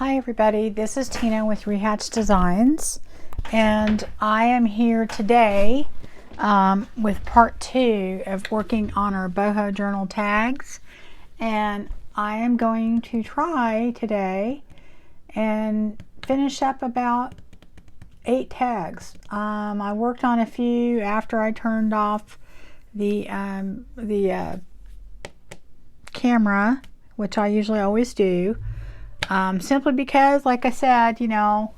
Hi everybody, this is Tina with Rehatched Designs, and I am here today with part 2 of working on our Boho journal tags, and I am going to try today and finish up about 8 tags. I worked on a few after I turned off the camera, which I usually always do. Simply because, like I said, you know,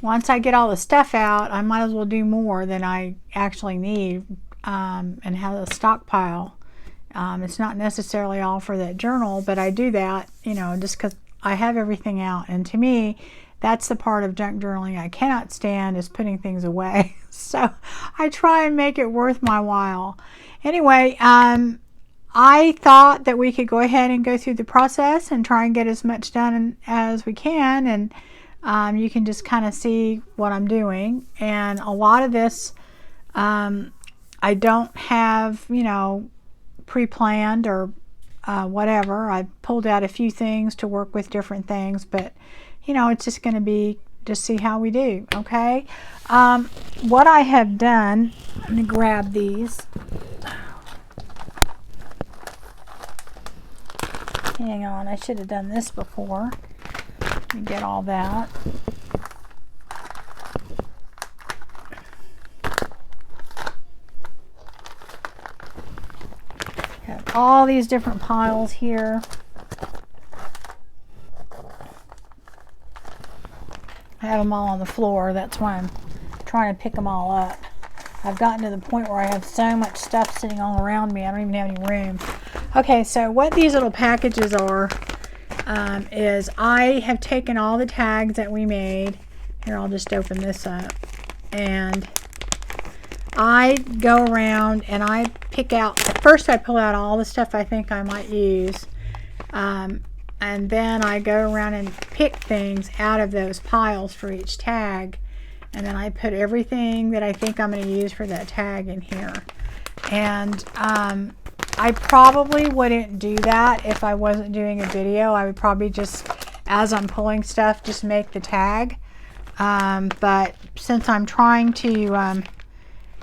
once I get all the stuff out, I might as well do more than I actually need and have a stockpile. It's not necessarily all for that journal, but I do that, you know, just because I have everything out. And to me, that's the part of junk journaling I cannot stand, is putting things away. So I try and make it worth my while. Anyway, I thought that we could go ahead and go through the process and try and get as much done as we can, and you can just kind of see what I'm doing. And a lot of this I don't have, you know, pre-planned or whatever. I pulled out a few things to work with different things, but you know, it's just going to be just see how we do. Okay, what I have done, let me grab these. Hang on, I should have done this before. Let me get all that. Have all these different piles here. I have them all on the floor. That's why I'm trying to pick them all up. I've gotten to the point where I have so much stuff sitting all around me, I don't even have any room. Okay, so what these little packages are is I have taken all the tags that we made. Here, I'll just open this up. And I go around and I pick out, at first I pull out all the stuff I think I might use. And then I go around and pick things out of those piles for each tag. And then I put everything that I think I'm going to use for that tag in here. And I probably wouldn't do that if I wasn't doing a video. I would probably just, as I'm pulling stuff, just make the tag. But since I'm trying to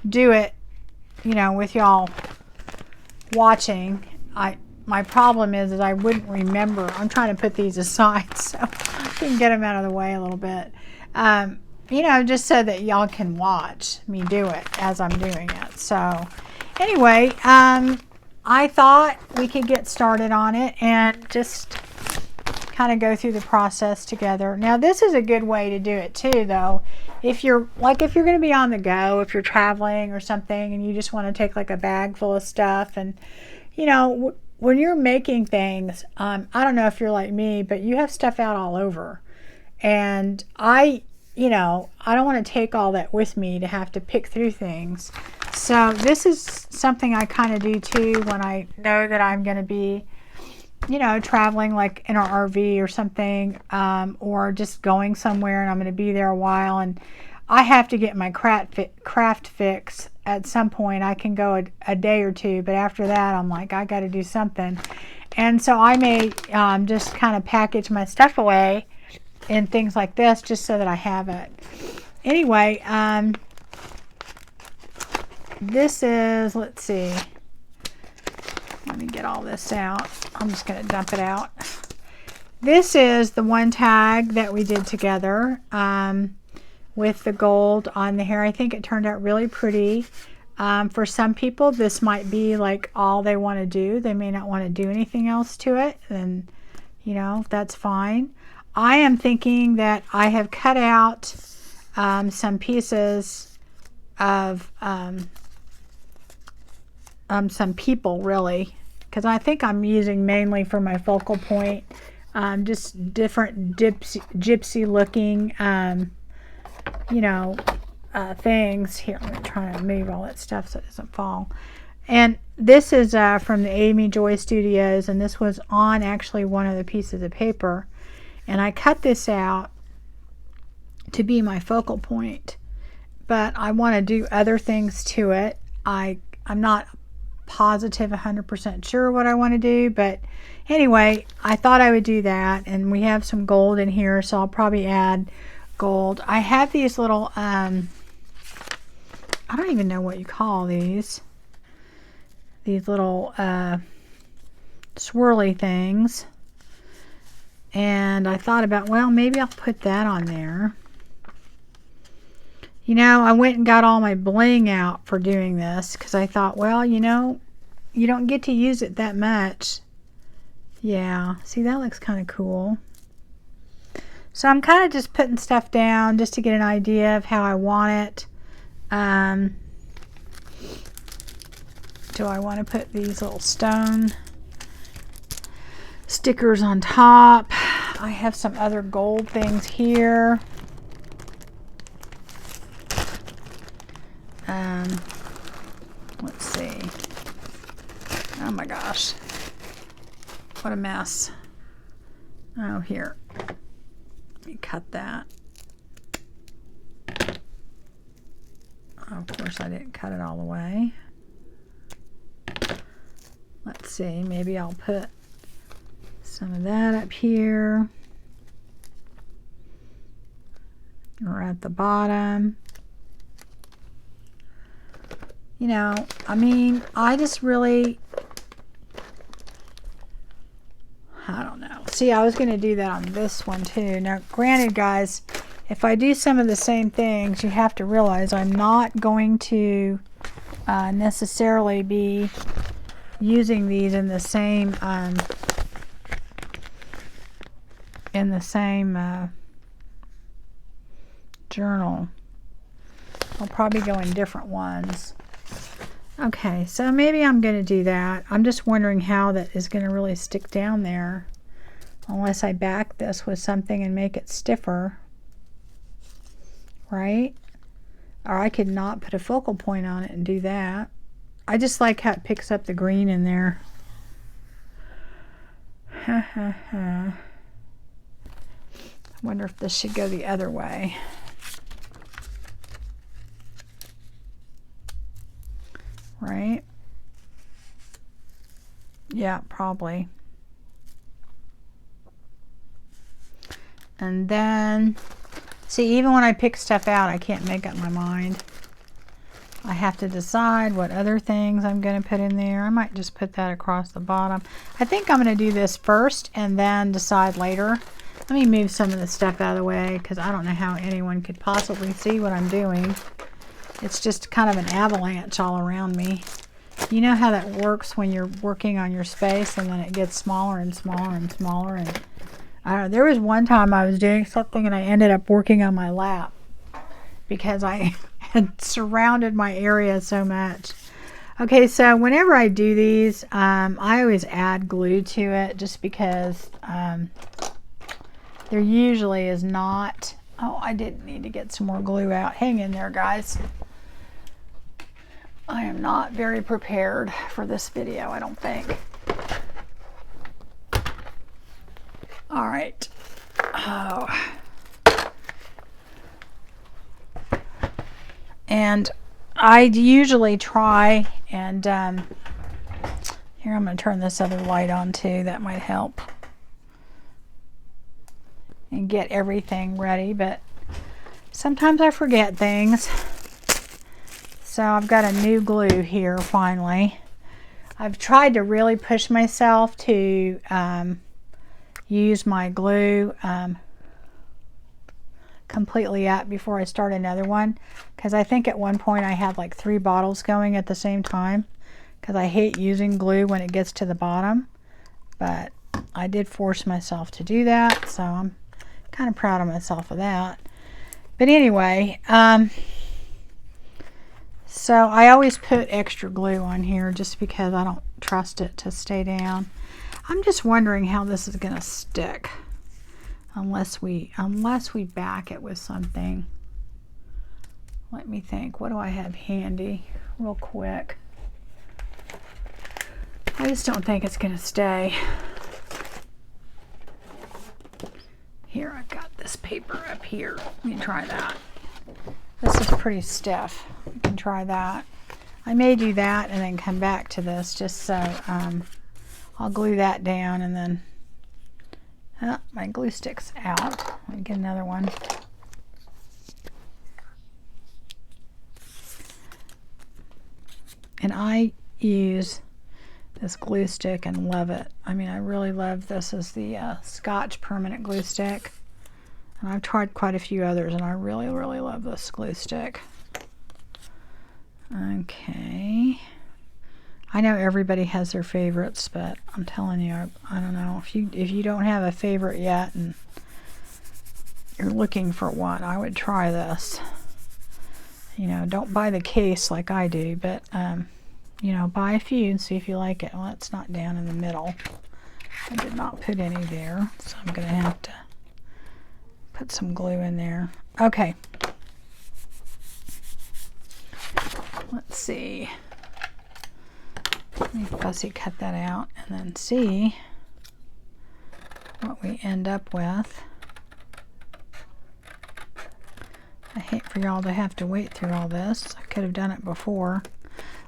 do it, you know, with y'all watching, my problem is that I wouldn't remember. I'm trying to put these aside so I can get them out of the way a little bit. You know, just so that y'all can watch me do it as I'm doing it. So anyway, I thought we could get started on it and just kind of go through the process together. Now, this is a good way to do it too, though. If you're going to be on the go, if you're traveling or something and you just want to take like a bag full of stuff, and you know, when you're making things, I don't know if you're like me, but you have stuff out all over. And you know, I don't want to take all that with me to have to pick through things. So this is something I kind of do too when I know that I'm going to be, you know, traveling like in an RV or something, or just going somewhere and I'm going to be there a while and I have to get my craft fix at some point. I can go a day or two, but after that I'm like, I got to do something. And so I may just kind of package my stuff away in things like this just so that I have it. Anyway, this is, let's see, let me get all this out. I'm just going to dump it out. This is the one tag that we did together with the gold on the hair. I think it turned out really pretty. For some people, this might be like all they want to do. They may not want to do anything else to it, and you know, that's fine. I am thinking that I have cut out some pieces of some people, really, because I think I'm using mainly for my focal point just different gypsy looking you know, things. Here, I'm trying to move all that stuff so it doesn't fall. And this is from the Amy Joy Studios, and this was on actually one of the pieces of paper. And I cut this out to be my focal point, but I want to do other things to it. I'm not positive 100% sure what I want to do, but anyway, I thought I would do that. And we have some gold in here, so I'll probably add gold. I have these little I don't even know what you call these little swirly things, and I thought about, well, maybe I'll put that on there. You know, I went and got all my bling out for doing this because I thought, well, you know, you don't get to use it that much. Yeah, see, that looks kind of cool. So I'm kind of just putting stuff down just to get an idea of how I want it. Do I want to put these little stone stickers on top? I have some other gold things here. Let's see. Oh my gosh. What a mess. Oh, here. Let me cut that. Oh, of course, I didn't cut it all the way. Let's see. Maybe I'll put some of that up here. Or at the bottom. You know, I mean, I just really, I don't know. See, I was going to do that on this one too. Now, granted, guys, if I do some of the same things, you have to realize I'm not going to necessarily be using these in the same journal. I'll probably go in different ones. Okay, so maybe I'm going to do that. I'm just wondering how that is going to really stick down there, unless I back this with something and make it stiffer, right? Or I could not put a focal point on it and do that. I just like how it picks up the green in there. I wonder if this should go the other way. Right? Yeah, probably. And then, see, even when I pick stuff out, I can't make up my mind. I have to decide what other things I'm going to put in there. I might just put that across the bottom. I think I'm going to do this first and then decide later. Let me move some of the stuff out of the way because I don't know how anyone could possibly see what I'm doing. It's just kind of an avalanche all around me. You know how that works when you're working on your space and then it gets smaller and smaller and smaller. And I don't know, there was one time I was doing something and I ended up working on my lap because I had surrounded my area so much. Okay, so whenever I do these, I always add glue to it just because there usually is not. Oh, I did need to get some more glue out. Hang in there, guys. I am not very prepared for this video, I don't think. All right. Oh. And I usually try and here, I'm going to turn this other light on too. That might help. And get everything ready, but sometimes I forget things. So I've got a new glue here finally. I've tried to really push myself to use my glue completely up before I start another one, because I think at one point I had like 3 bottles going at the same time because I hate using glue when it gets to the bottom, but I did force myself to do that, so I'm kind of proud of myself for that. But anyway, so I always put extra glue on here just because I don't trust it to stay down. I'm just wondering how this is going to stick unless we back it with something. Let me think. What do I have handy real quick? I just don't think it's going to stay. Here, I've got this paper up here. Let me try that. This is pretty stiff. You can try that. I may do that and then come back to this just so I'll glue that down, and then my glue stick's out. Let me get another one. And I use this glue stick and love it. I mean, I really love this as the Scotch permanent glue stick. And I've tried quite a few others, and I really, really love this glue stick. Okay. I know everybody has their favorites, but I'm telling you, I don't know. If you don't have a favorite yet and you're looking for one, I would try this. You know, don't buy the case like I do, but you know, buy a few and see if you like it. Well, it's not down in the middle. I did not put any there, so I'm going to have to put some glue in there. Okay. Let's see. Let me fussy cut that out and then see what we end up with. I hate for y'all to have to wait through all this. I could have done it before.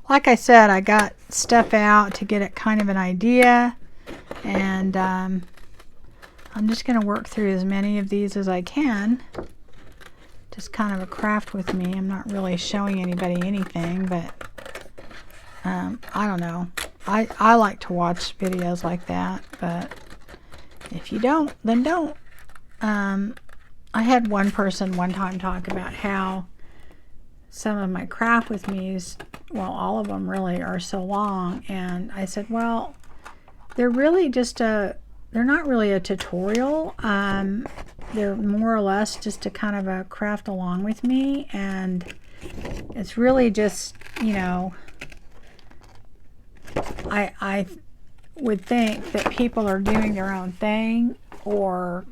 Like I said, I got stuff out to get it kind of an idea, and I'm just going to work through as many of these as I can. Just kind of a craft with me. I'm not really showing anybody anything, but I don't know. I like to watch videos like that, but if you don't, then don't. I had one person one time talk about how some of my craft with me's, well, all of them really are so long, and I said, well, they're really just they're not really a tutorial. They're more or less just a kind of a craft along with me, and it's really just, you know, I would think that people are doing their own thing or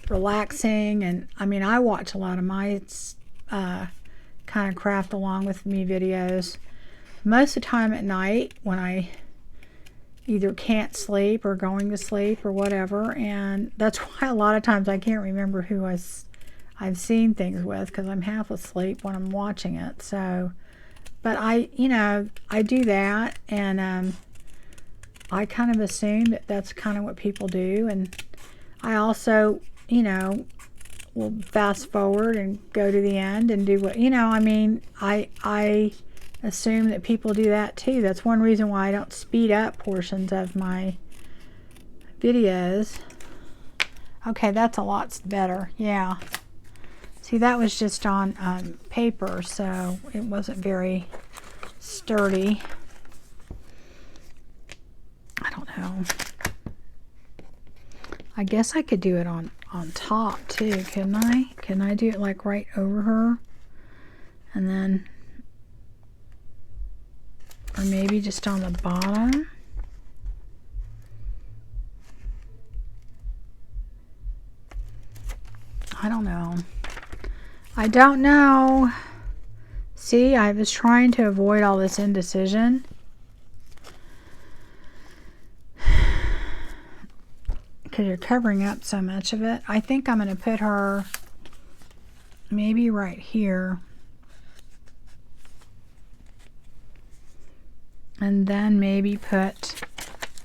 relaxing, and I mean, I watch a lot of my kind of craft along with me videos most of the time at night when I either can't sleep or going to sleep or whatever, and that's why a lot of times I can't remember who I've seen things with, because I'm half asleep when I'm watching it. So, but you know, I do that, and I kind of assume that that's kind of what people do, and I also, you know, will fast forward and go to the end and do what, you know, I mean, I assume that people do that too. That's one reason why I don't speed up portions of my videos. Okay, that's a lot better. Yeah. See, that was just on paper, so it wasn't very sturdy. I don't know. I guess I could do it on top too, couldn't I? Can I do it like right over her? And then, or maybe just on the bottom? I don't know. I don't know. See, I was trying to avoid all this indecision. Because you're covering up so much of it. I think I'm going to put her maybe right here. And then maybe put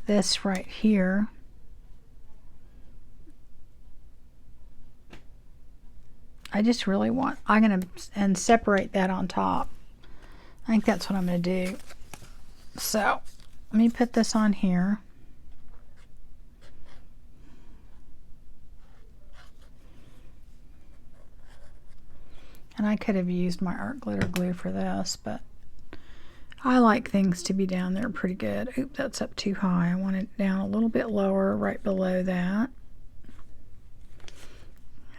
this right here. I just really want, I'm going to, and separate that on top. I think that's what I'm going to do. So, let me put this on here. And I could have used my art glitter glue for this, but I like things to be down there pretty good. Oop, that's up too high. I want it down a little bit lower, right below that.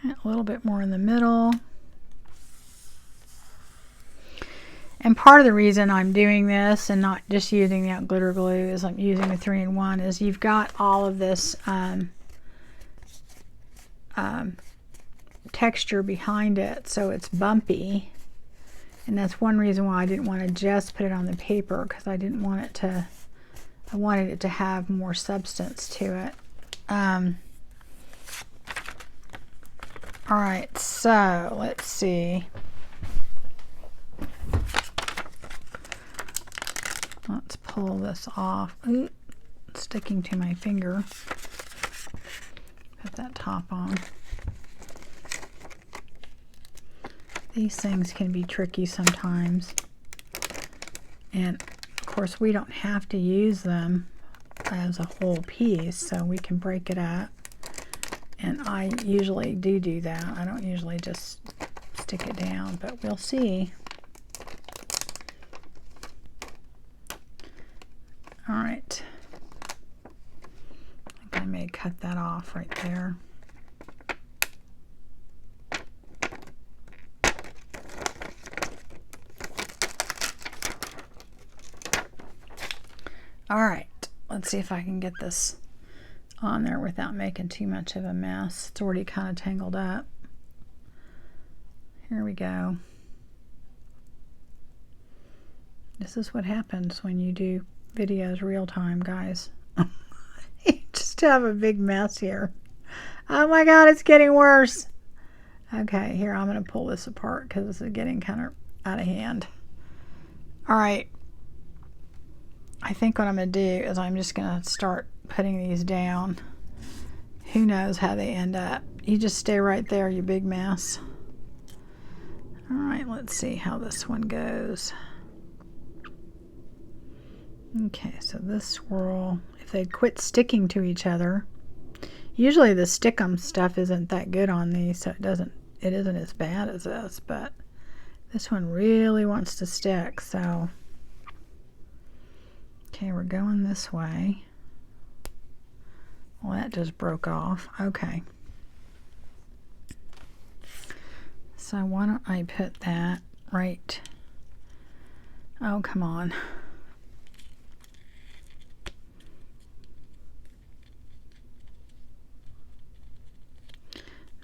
And a little bit more in the middle. And part of the reason I'm doing this and not just using the art glitter glue is I'm using the 3-in-1 is you've got all of this texture behind it, so it's bumpy, and that's one reason why I didn't want to just put it on the paper, because I didn't want it to, I wanted it to have more substance to it. Alright, so let's see. pull this off. Ooh, it's sticking to my finger. Put that top on. These things can be tricky sometimes. And of course we don't have to use them as a whole piece, so we can break it up. And I usually do that. I don't usually just stick it down, but we'll see. All right. I think I may cut that off right there. All right, let's see if I can get this on there without making too much of a mess. It's already kind of tangled up. Here we go. This is what happens when you do videos real time, guys. You just have a big mess here. Oh my God, it's getting worse. Okay, here, I'm going to pull this apart because this is getting kind of out of hand. All right. I think what I'm going to do is I'm just going to start putting these down. Who knows how they end up. You just stay right there, you big mess. All right, let's see how this one goes. Okay, so this swirl, if they'd quit sticking to each other, usually the stickum stuff isn't that good on these, so it isn't as bad as this, but this one really wants to stick, so. Okay, we're going this way. Well, that just broke off. Okay. So why don't I put that right. Oh, come on.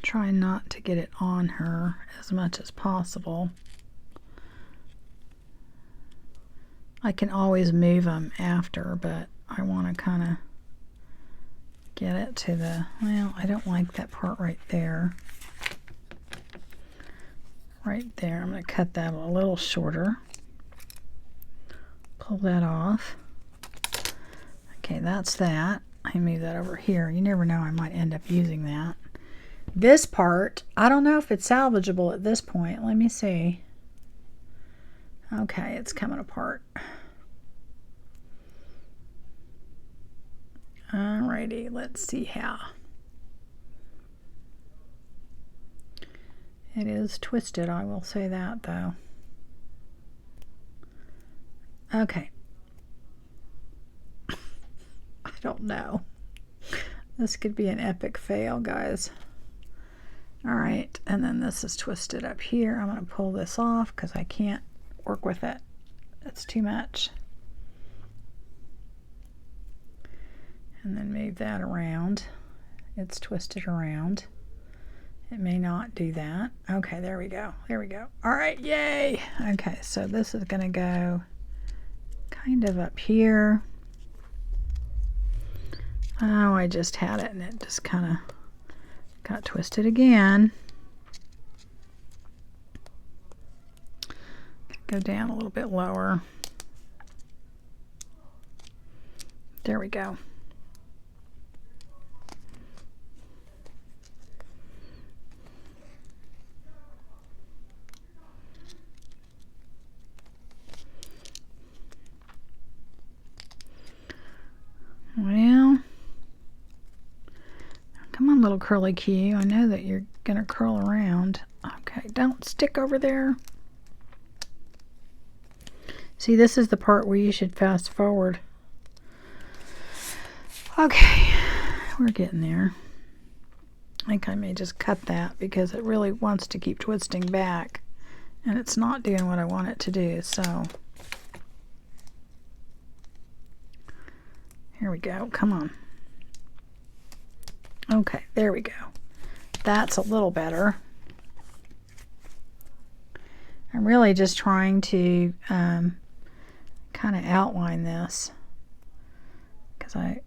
Try not to get it on her as much as possible. I can always move them after, but I want to kind of get it to the, well, I don't like that part right there. Right there, I'm going to cut that a little shorter. Pull that off. Okay, that's that. I move that over here. You never know, I might end up using that. This part, I don't know if it's salvageable at this point. Let me see. Okay, it's coming apart. Alrighty, let's see how. It is twisted, I will say that though. Okay. I don't know. This could be an epic fail, guys. Alright, and then this is twisted up here. I'm going to pull this off because I can't work with it. It's too much. And then move that around. It's twisted around. It may not do that. Okay, there we go. There we go. All right, yay! Okay, so this is going to go kind of up here. Oh, I just had it and it just kind of got twisted again. Go down a little bit lower. There we go. Well, come on, little curly Q. I know that you're going to curl around. Okay, don't stick over there. See, this is the part where you should fast forward. Okay, we're getting there. I think I may just cut that because it really wants to keep twisting back and it's not doing what I want it to do, so. Here we go, come on. Okay, there we go. That's a little better. I'm really just trying to kind of outline this because I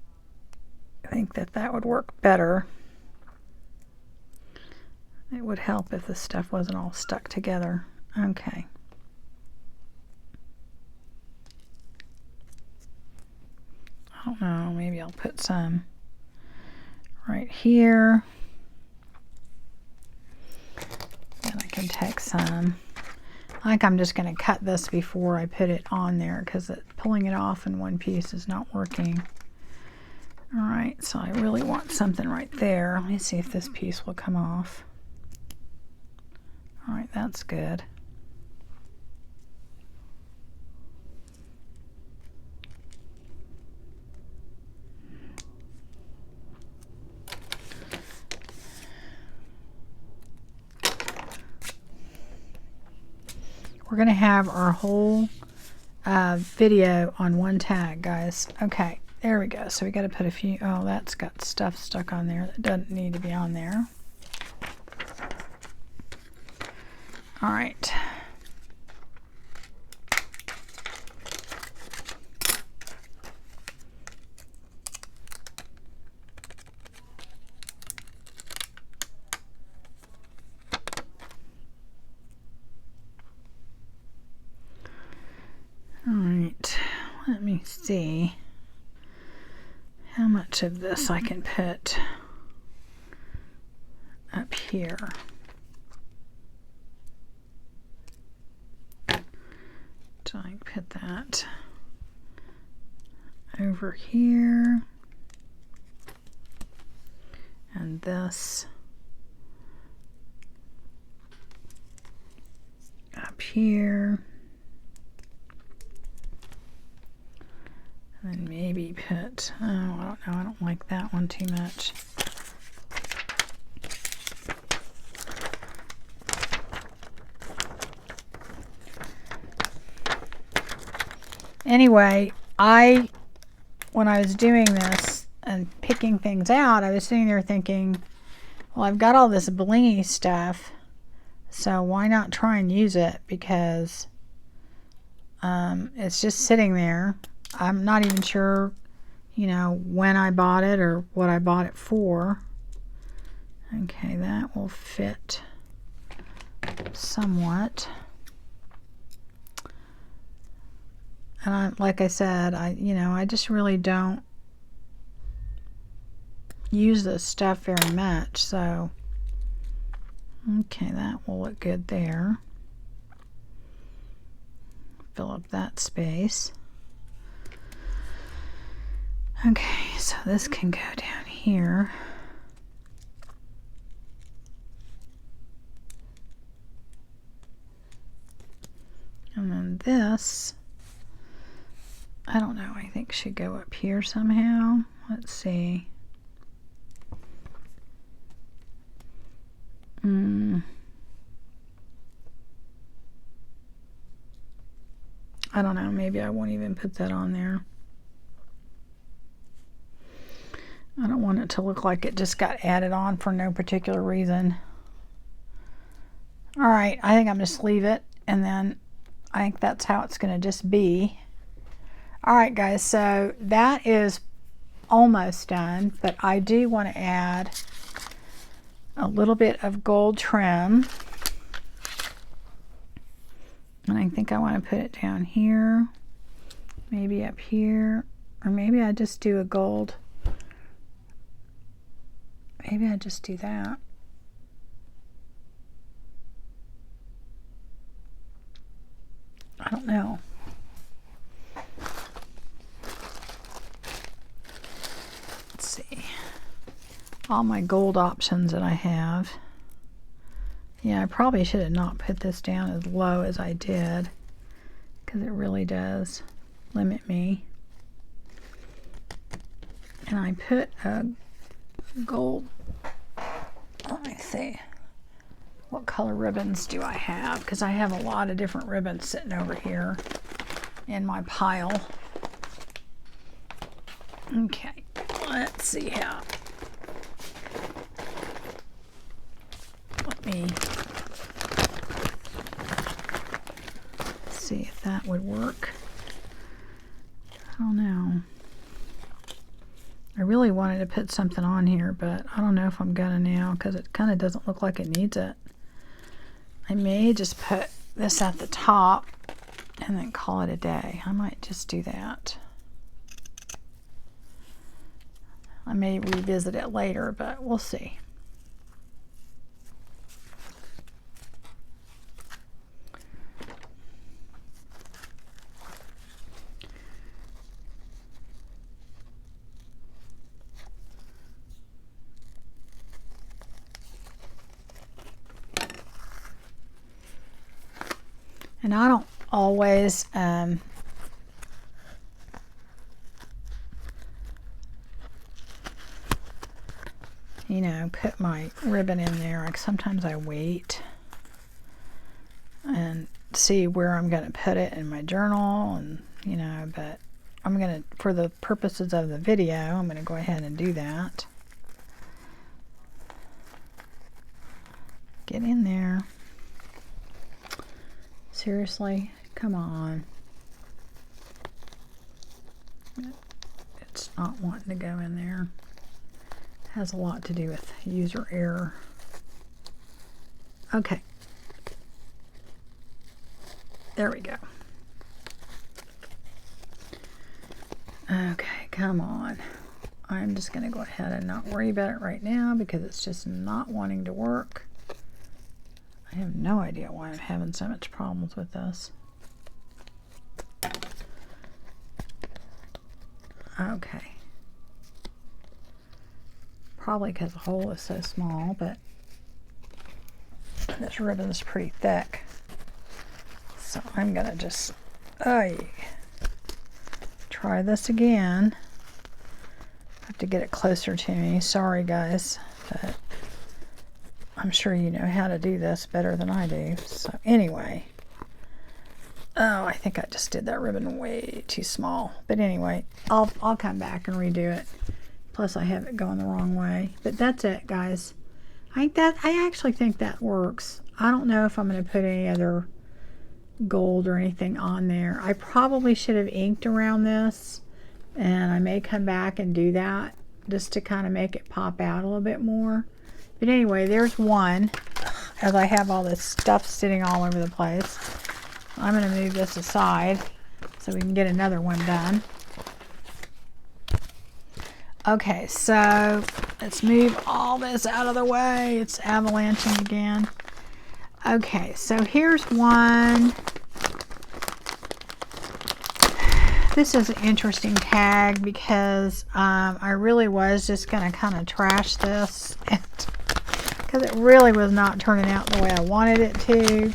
think that that would work better. It would help if the stuff wasn't all stuck together. Okay. maybe I'll put some right here. And I can take some. I think I'm just going to cut this before I put it on there because pulling it off in one piece is not working. All right, so I really want something right there. Let me see if this piece will come off. All right, that's good. We're going to have our whole video on one tag, guys. Okay, there we go. So we got to put a few, oh, that's got stuff stuck on there that doesn't need to be on there. All right. Let me see how much of this I can put up here. So I can put that over here, and this up here. And maybe put, oh, I don't know, I don't like that one too much. Anyway, when I was doing this and picking things out, I was sitting there thinking, well, I've got all this blingy stuff, so why not try and use it? Because it's just sitting there. I'm not even sure, you know, when I bought it or what I bought it for. Okay, that will fit somewhat. And like I said, I just really don't use this stuff very much. So, okay, that will look good there. Fill up that space. Okay, so this can go down here. And then this, I don't know, I think should go up here somehow. Let's see. I don't know, maybe I won't even put that on there. I don't want it to look like it just got added on for no particular reason. All right, I think I'm just leave it, and then I think that's how it's going to just be. All right, guys, so that is almost done, but I do want to add a little bit of gold trim. And I think I want to put it down here, maybe up here, or maybe I just do a gold. Maybe I just do that. I don't know. Let's see. All my gold options that I have. Yeah, I probably should have not put this down as low as I did, because it really does limit me. And I put a gold, let me see, what color ribbons do I have? Because I have a lot of different ribbons sitting over here in my pile. Okay, let's see how. Let me see if that would work. I don't know. I really wanted to put something on here, but I don't know if I'm gonna now because it kind of doesn't look like it needs it. I may just put this at the top and then call it a day. I might just do that. I may revisit it later, but we'll see. And I don't always you know, put my ribbon in there. Like sometimes I wait and see where I'm going to put it in my journal, and you know, but I'm going to, for the purposes of the video, I'm going to go ahead and do that. Get in there. Seriously, come on. It's not wanting to go in there. It has a lot to do with user error. Okay. There we go. Okay, come on. I'm just going to go ahead and not worry about it right now because it's just not wanting to work. I have no idea why I'm having so much problems with this. Okay. Probably because the hole is so small, but this ribbon is pretty thick. So I'm going to just try this again. I have to get it closer to me. Sorry guys, but I'm sure you know how to do this better than I do. So anyway, oh, I think I just did that ribbon way too small. But anyway, I'll come back and redo it. Plus I have it going the wrong way. But that's it, guys. I actually think that works. I don't know if I'm going to put any other gold or anything on there. I probably should have inked around this, and I may come back and do that just to kind of make it pop out a little bit more. But anyway, there's one, as I have all this stuff sitting all over the place. I'm going to move this aside so we can get another one done. Okay, so let's move all this out of the way. It's avalanching again. Okay, so here's one. This is an interesting tag because I really was just going to kind of trash this because it really was not turning out the way I wanted it to.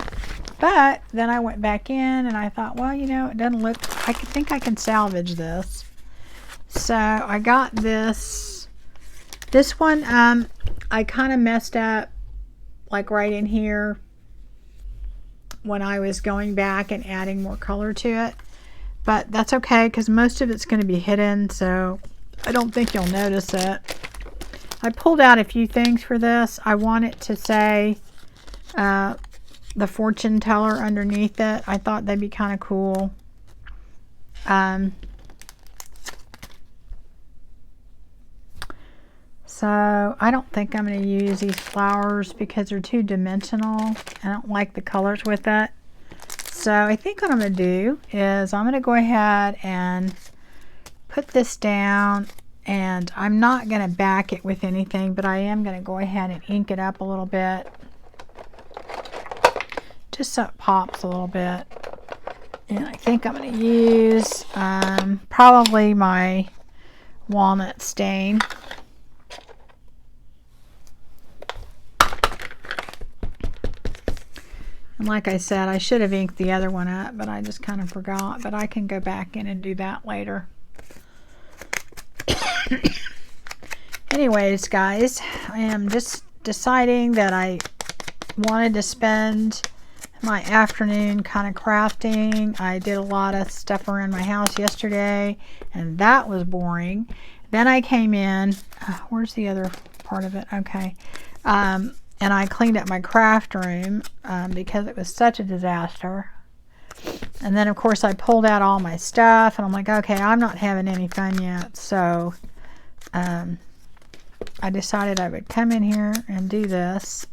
But then I went back in and I thought, well, you know, it doesn't look, I think I can salvage this. So I got this. This one, I kind of messed up like right in here when I was going back and adding more color to it. But that's okay because most of it's going to be hidden, so I don't think you'll notice it. I pulled out a few things for this. I want it to say the fortune teller underneath it. I thought that'd be kind of cool. So I don't think I'm going to use these flowers because they're too dimensional. I don't like the colors with it. So I think what I'm going to do is I'm going to go ahead and put this down, and I'm not going to back it with anything, but I am going to go ahead and ink it up a little bit just so it pops a little bit. And I think I'm going to use probably my walnut stain. And like I said, I should have inked the other one up, but I just kind of forgot. But I can go back in and do that later. Anyways, guys, I am just deciding that I wanted to spend my afternoon kind of crafting. I did a lot of stuff around my house yesterday, and that was boring. Then I came in. Where's the other part of it? Okay. And I cleaned up my craft room because it was such a disaster. And then, of course, I pulled out all my stuff, and I'm like, okay, I'm not having any fun yet. So I decided I would come in here and do this.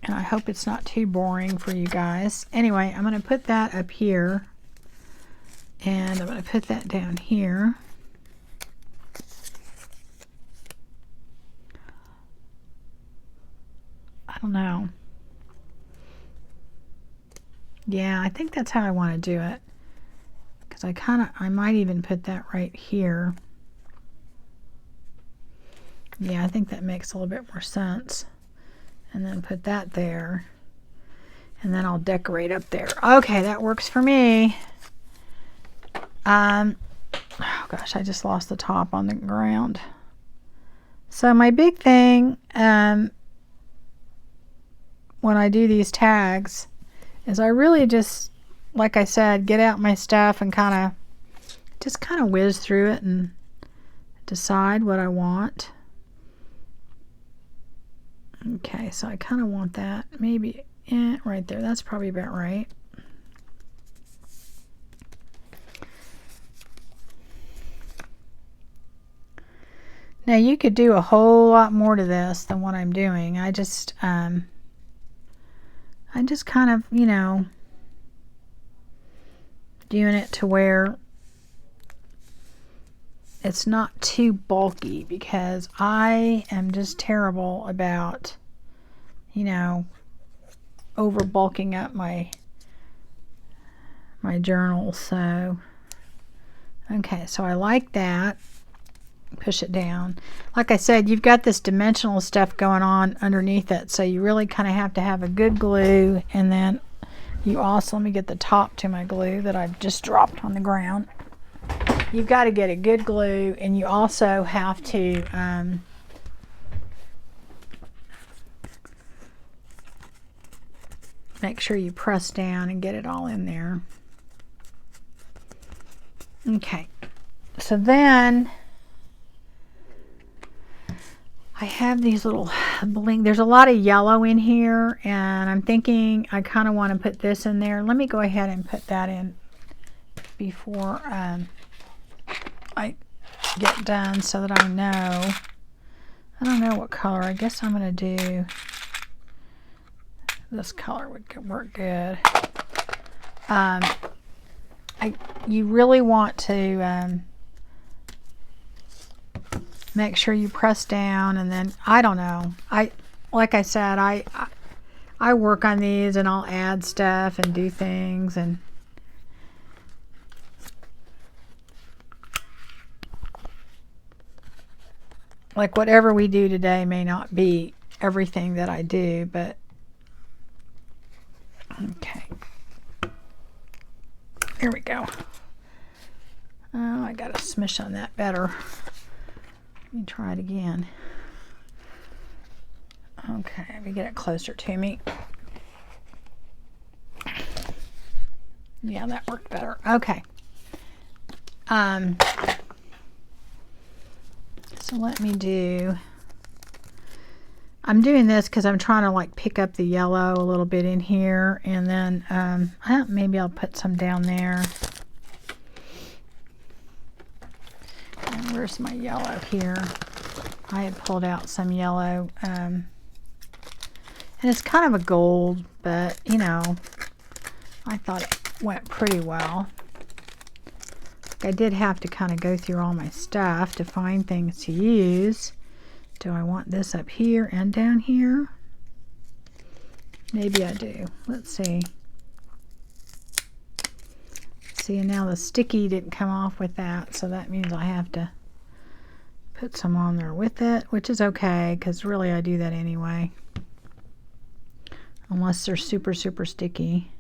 And I hope it's not too boring for you guys. Anyway, I'm going to put that up here. And I'm going to put that down here. I don't know. Yeah, I think that's how I want to do it. Because I might even put that right here. Yeah, I think that makes a little bit more sense. And then put that there. And then I'll decorate up there. Okay, that works for me. Oh gosh, I just lost the top on the ground. So my big thing when I do these tags is I really just, like I said, get out my stuff and kind of whiz through it and decide what I want. Okay, so I kind of want that maybe right there. That's probably about right. Now you could do a whole lot more to this than what I'm doing. I just kind of, you know, doing it to where it's not too bulky, because I am just terrible about, you know, over bulking up my journal. So okay, so I like that. Push it down. Like I said, you've got this dimensional stuff going on underneath it, so you really kind of have to have a good glue. And then you also, let me get the top to my glue that I've just dropped on the ground. You've got to get a good glue, and you also have to make sure you press down and get it all in there. Okay, so then I have these little bling. There's a lot of yellow in here, and I'm thinking I kind of want to put this in there. Let me go ahead and put that in before I get done, so that I know. I don't know what color. I guess I'm going to do this color would work good. You really want to make sure you press down, and then I don't know. Like I said, I work on these, and I'll add stuff and do things, and like whatever we do today may not be everything that I do, but okay. Here we go. Oh, I got to smish on that better. Let me try it again. Okay, let me get it closer to me. Yeah, that worked better. Okay. So let me do, I'm doing this because I'm trying to like pick up the yellow a little bit in here, and then maybe I'll put some down there. And where's my yellow here? I had pulled out some yellow, and it's kind of a gold, but you know, I thought it went pretty well. I did have to kind of go through all my stuff to find things to use. Do I want this up here and down here? Maybe I do. Let's see. See, and now the sticky didn't come off with that, so that means I have to put some on there with it, which is okay, because really I do that anyway. Unless they're super, super sticky.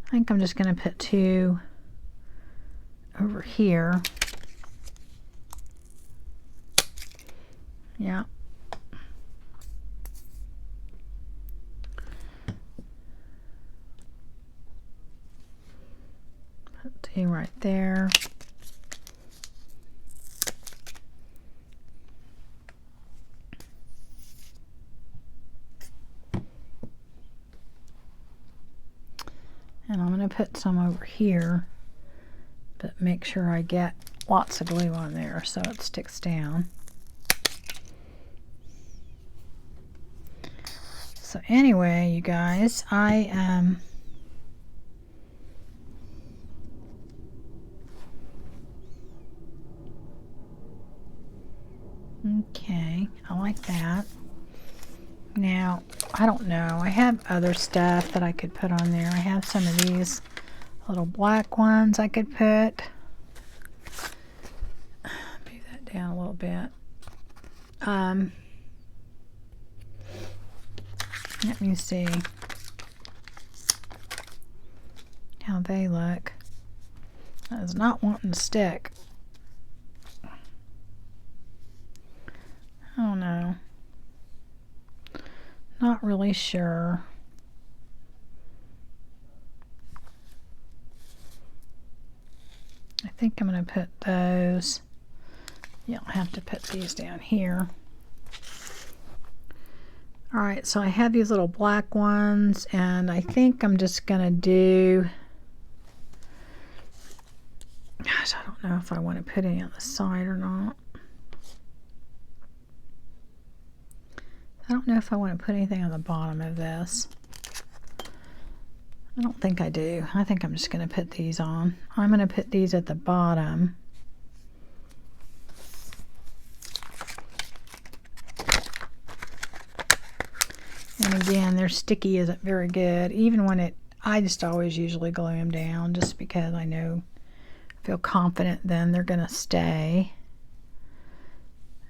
I think I'm just going to put two over here. Yeah. Put two right there. And I'm going to put some over here, but make sure I get lots of glue on there so it sticks down. So anyway, you guys, okay, I like that. Now, I don't know. I have other stuff that I could put on there. I have some of these little black ones I could put. Move that down a little bit. Let me see how they look. That is not wanting to stick. I don't know. Not really sure. I think I'm going to put those. Yeah, I'll have to put these down here. Alright, so I have these little black ones, and I think I'm just going to do... Gosh, I don't know if I want to put any on the side or not. I don't know if I want to put anything on the bottom of this. I don't think I do. I think I'm just going to put these on. I'm going to put these at the bottom. And again, their sticky isn't very good. Even when I just always usually glue them down just because I feel confident then they're going to stay.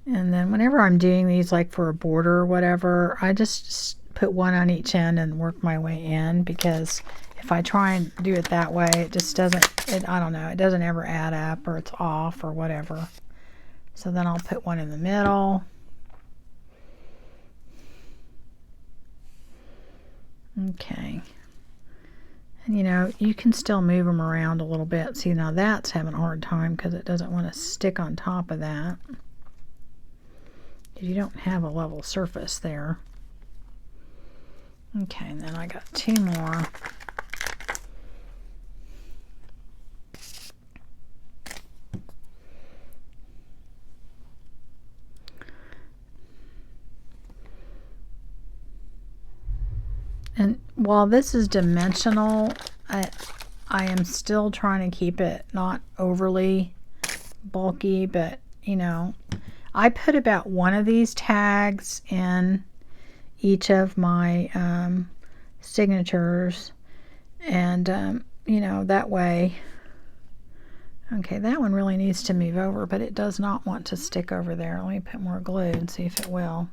And then whenever I'm doing these like for a border or whatever, I just put one on each end and work my way in, because if I try and do it that way, it just doesn't, I don't know, it doesn't ever add up, or it's off or whatever. So then I'll put one in the middle. Okay. And you know, you can still move them around a little bit. See, now that's having a hard time because it doesn't want to stick on top of that. You don't have a level surface there. Okay, and then I got two more. And while this is dimensional, I am still trying to keep it not overly bulky, but you know, I put about one of these tags in each of my signatures, and you know, that way. Okay, that one really needs to move over, but it does not want to stick over there. Let me put more glue and see if it will.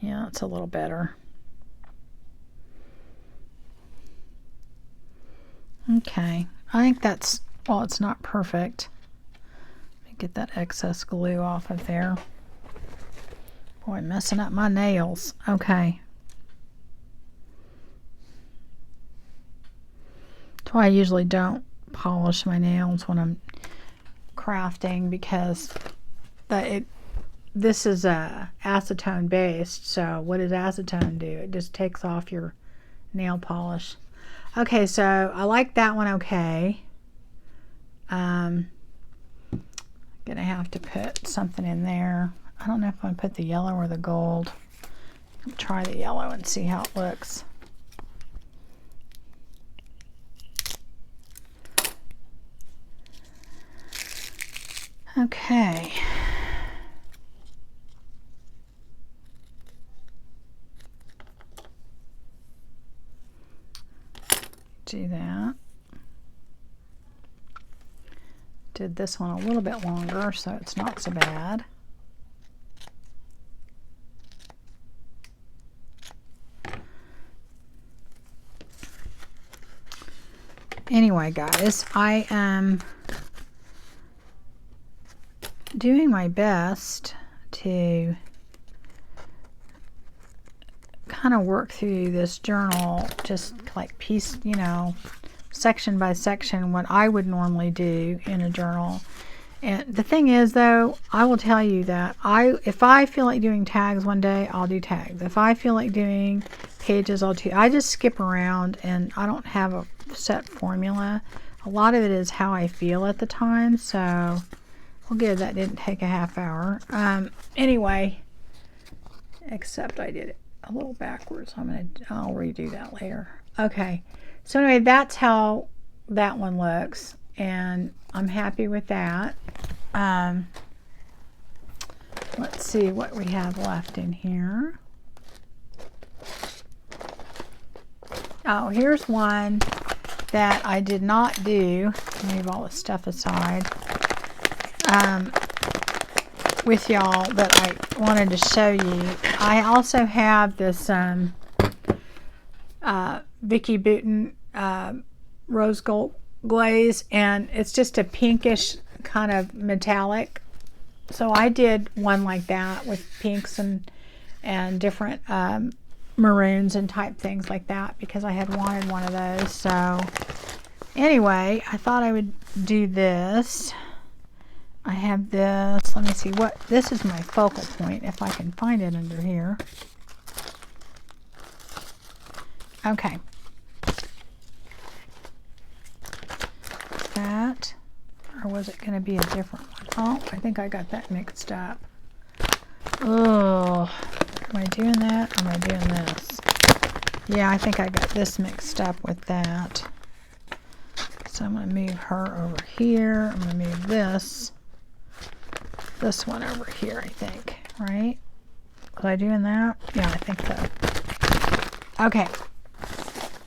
Yeah, it's a little better. Okay, I think that's, well, it's not perfect. Let me get that excess glue off of there. Boy, I'm messing up my nails. Okay. That's why I usually don't polish my nails when I'm crafting, because this is acetone based, so what does acetone do? It just takes off your nail polish. Okay, so I like that one. Okay. Gonna have to put something in there. I don't know if I'm gonna put the yellow or the gold. I'll try the yellow and see how it looks. Okay. Do that. Did this one a little bit longer, so it's not so bad. Anyway, guys, I am doing my best to kind of work through this journal, just like piece, you know, section by section, what I would normally do in a journal. And the thing is, though, I will tell you that if I feel like doing tags one day, I'll do tags. If I feel like doing pages, I'll do. I just skip around, and I don't have a set formula. A lot of it is how I feel at the time. So, well, good, that didn't take a half hour. Anyway, except I did it a little backwards. I'll redo that later. Okay, so anyway, that's how that one looks, and I'm happy with that. Let's see what we have left in here. Oh, here's one that I did not do. Leave all the stuff aside. With y'all that I wanted to show you. I also have this Vicky Bouton rose gold glaze, and it's just a pinkish kind of metallic. So I did one like that with pinks and different maroons and type things like that because I had wanted one of those. So anyway, I thought I would do this. I have this. Let me see what this is. My focal point, if I can find it under here. Okay. That, or was it going to be a different one? Oh, I think I got that mixed up. Oh, am I doing that? Or am I doing this? Yeah, I think I got this mixed up with that. So I'm going to move her over here. I'm going to move this one over here, I think, right? Was I doing that? Yeah, I think so. Okay.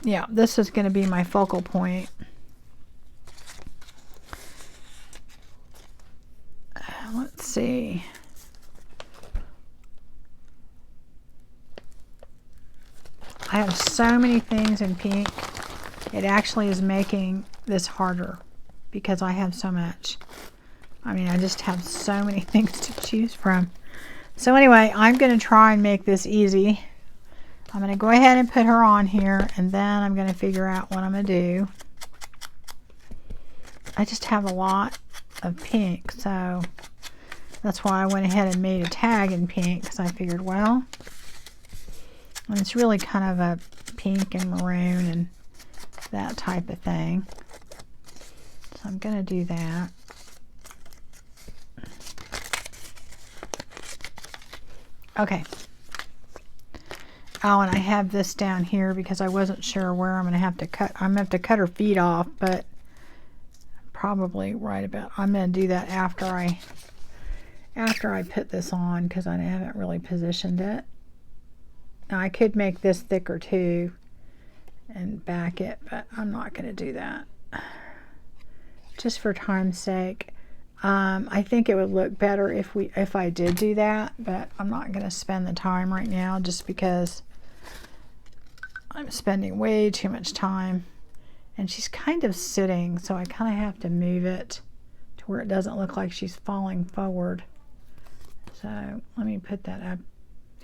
Yeah, this is going to be my focal point. Let's see. I have so many things in pink. It actually is making this harder because I have so much. I mean, I just have so many things to choose from. So anyway, I'm going to try and make this easy. I'm going to go ahead and put her on here, and then I'm going to figure out what I'm going to do. I just have a lot of pink, so that's why I went ahead and made a tag in pink, because I figured, well, and it's really kind of a pink and maroon and that type of thing. So I'm going to do that. Okay. Oh, and I have this down here because I wasn't sure where I'm going to have to cut. I'm going to have to cut her feet off, but probably right about, I'm going to do that after I put this on because I haven't really positioned it. Now I could make this thicker too and back it, but I'm not going to do that. Just for time's sake. I think it would look better if I did do that, but I'm not going to spend the time right now just because I'm spending way too much time. And she's kind of sitting, so I kind of have to move it to where it doesn't look like she's falling forward. So let me put that up.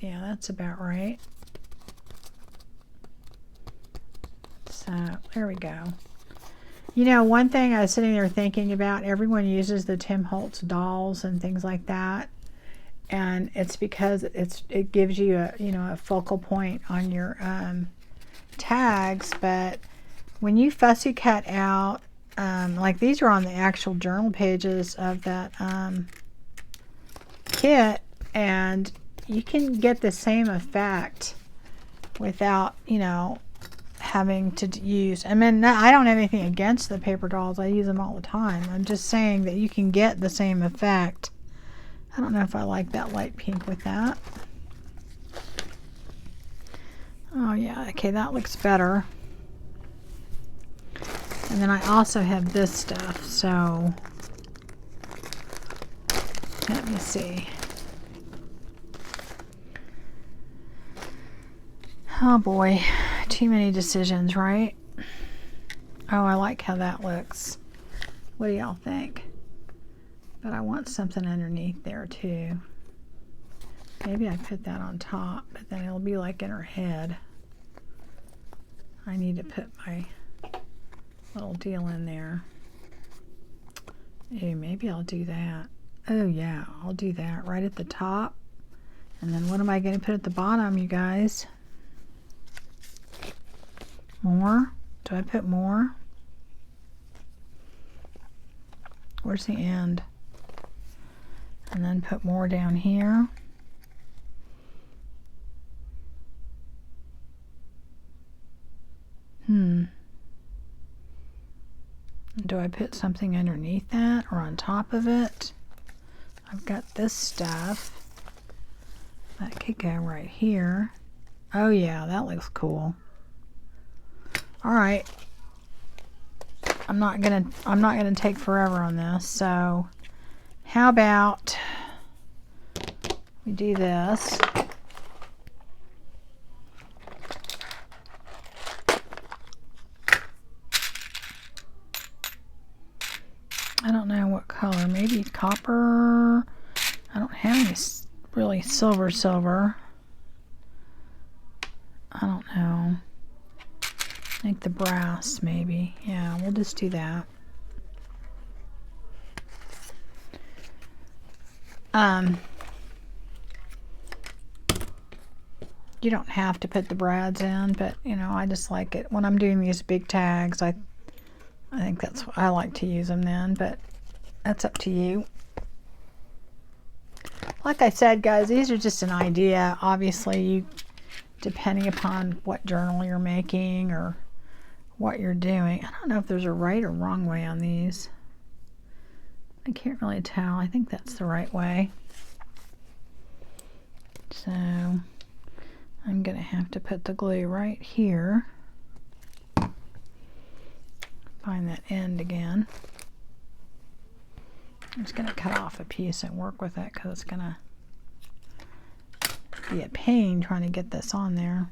Yeah, that's about right. So there we go. You know, one thing I was sitting there thinking about, everyone uses the Tim Holtz dolls and things like that. And it's because it gives you a focal point on your tags. But when you fussy cut out, like these are on the actual journal pages of that kit, and you can get the same effect without, having to use, I mean, I don't have anything against the paper dolls. I use them all the time. I'm just saying that you can get the same effect. I don't know if I like that light pink with that. Oh yeah, okay, that looks better. And then I also have this stuff, so let me see. Oh boy, too many decisions, right? Oh, I like how that looks. What do y'all think? But I want something underneath there too. Maybe I put that on top, but then it'll be like in her head. I need to put my little deal in there. Ooh, maybe I'll do that. Oh yeah, I'll do that right at the top. And then what am I going to put at the bottom, you guys? More? Do I put more? Where's the end? And then put more down here. Do I put something underneath that or on top of it? I've got this stuff. That could go right here. Oh yeah, that looks cool. All right. I'm not gonna take forever on this, so how about we do this? I don't know what color, maybe copper. I don't have any really silver. I don't know. I think the brass maybe. Yeah, we'll just do that. You don't have to put the brads in, but you know, I just like it when I'm doing these big tags. I think that's what I like to use them then, but that's up to you. Like I said, guys, these are just an idea. Obviously, you, depending upon what journal you're making or what you're doing. I don't know if there's a right or wrong way on these. I can't really tell. I think that's the right way. So I'm going to have to put the glue right here. Find that end again. I'm just going to cut off a piece and work with it because it's going to be a pain trying to get this on there.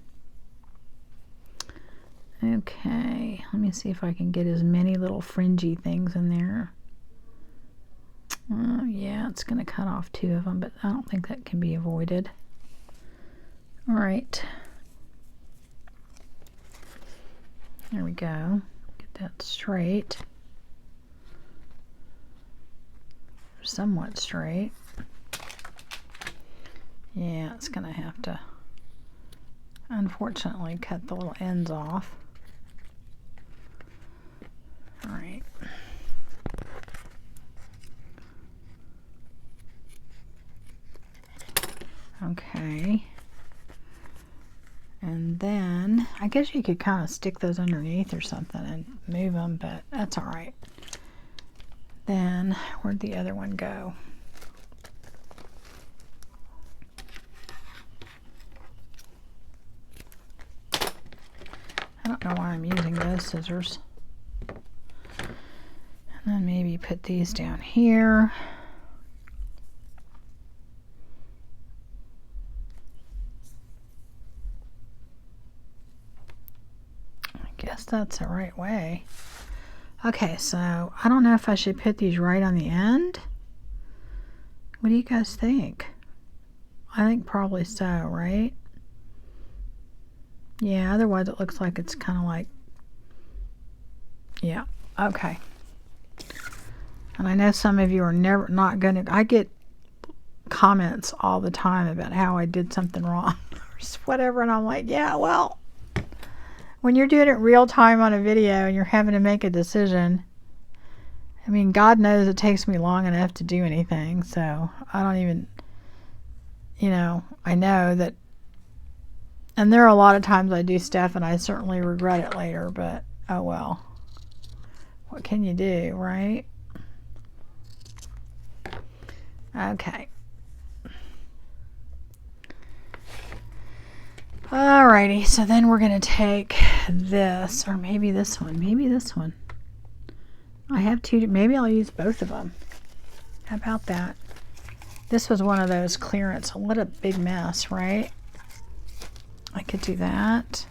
Okay, let me see if I can get as many little fringy things in there. Yeah, it's going to cut off 2 of them, but I don't think that can be avoided. All right. There we go. Get that straight. Somewhat straight. Yeah, it's going to have to, unfortunately, cut the little ends off. All right. Okay. And then, I guess you could kind of stick those underneath or something and move them, but that's all right. Then, where'd the other one go? I don't know why I'm using those scissors. And then maybe put these down here. I guess that's the right way. Okay, so I don't know if I should put these right on the end. What do you guys think? I think probably so, right? Yeah, otherwise it looks like it's kind of like, yeah, okay. And I know some of you are not gonna, I get comments all the time about how I did something wrong or whatever, and I'm like, yeah, well, when you're doing it real time on a video and you're having to make a decision, I mean, God knows it takes me long enough to do anything, so I don't even, you know, I know that, and there are a lot of times I do stuff and I certainly regret it later, but oh well. What can you do, right? Okay. Alrighty, so then we're going to take this, or maybe this one. I have 2, maybe I'll use both of them. How about that? This was one of those clearance. What a big mess, right? I could do that.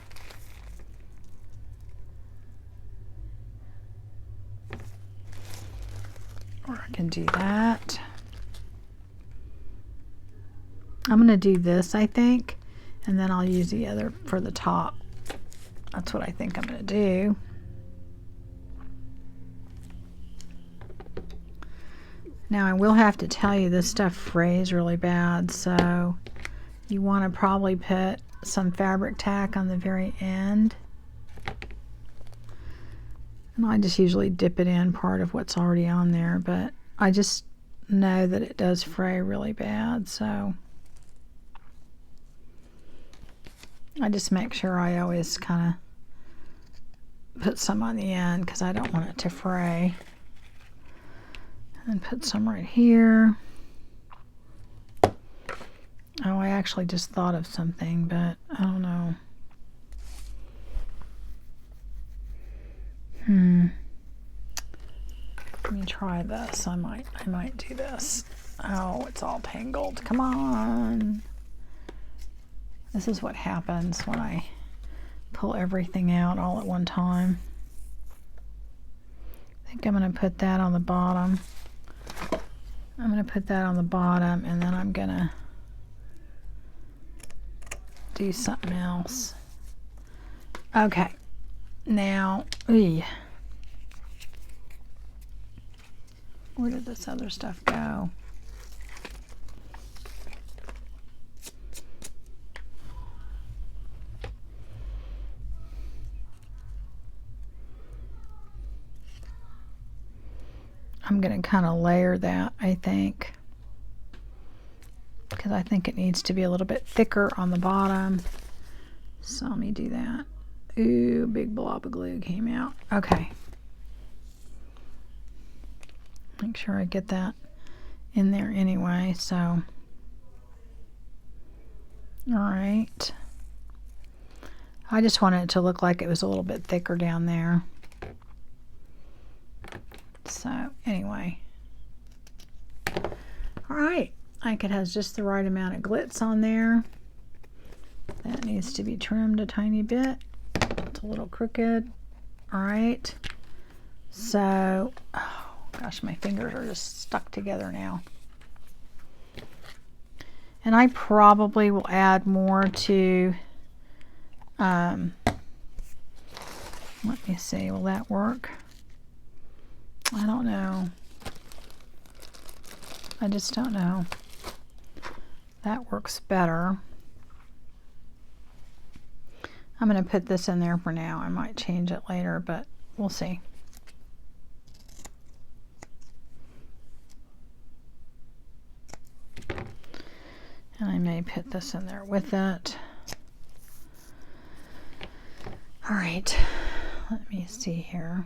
Or I can do that. I'm going to do this, I think, and then I'll use the other for the top. That's what I think I'm going to do. Now I will have to tell you this stuff frays really bad, so you want to probably put some fabric tack on the very end. And I just usually dip it in part of what's already on there, but I just know that it does fray really bad, so I just make sure I always kind of put some on the end because I don't want it to fray. And put some right here. Oh, I actually just thought of something, but I don't know. Let me try this. I might do this. Oh, it's all tangled. Come on. This is what happens when I pull everything out all at one time. I think I'm going to put that on the bottom. I'm going to put that on the bottom, and then I'm going to do something else. Okay. Now, where did this other stuff go? I'm going to kind of layer that, I think, because I think it needs to be a little bit thicker on the bottom. So let me do that. Ooh, big blob of glue came out. Okay. Make sure I get that in there anyway, so. All right. I just wanted it to look like it was a little bit thicker down there. So anyway. All right. I think it has just the right amount of glitz on there. That needs to be trimmed a tiny bit. It's a little crooked. All right. So, oh gosh, my fingers are just stuck together now. And I probably will add more to, let me see, will that work? I don't know. I just don't know. That works better. I'm going to put this in there for now. I might change it later, but we'll see. And I may put this in there with it. All right, let me see here.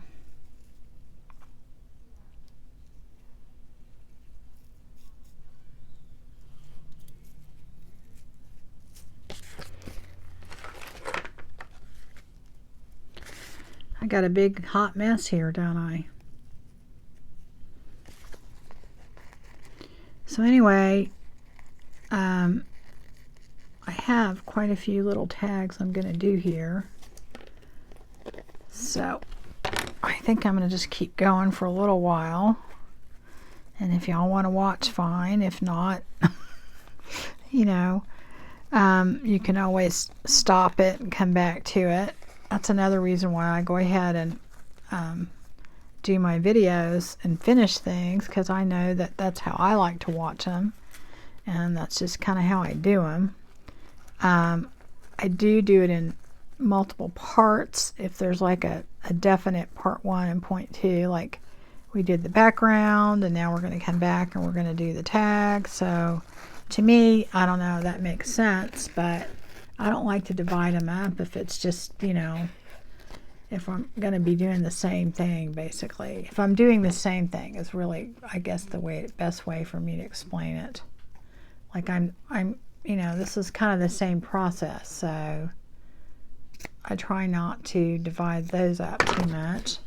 I got a big hot mess here, don't I? So anyway, I have quite a few little tags I'm going to do here. So I think I'm going to just keep going for a little while. And if y'all want to watch, fine. If not, you know, you can always stop it and come back to it. That's another reason why I go ahead and do my videos and finish things, because I know that that's how I like to watch them, and that's just kind of how I do them. I do it in multiple parts if there's like a definite part 1 and point 2, like we did the background and now we're going to come back and we're going to do the tag. So to me, I don't know, that makes sense, but I don't like to divide them up if it's just, you know, if I'm going to be doing the same thing, basically. If I'm doing the same thing is really, I guess, the best way for me to explain it. Like I'm, you know, this is kind of the same process, so I try not to divide those up too much.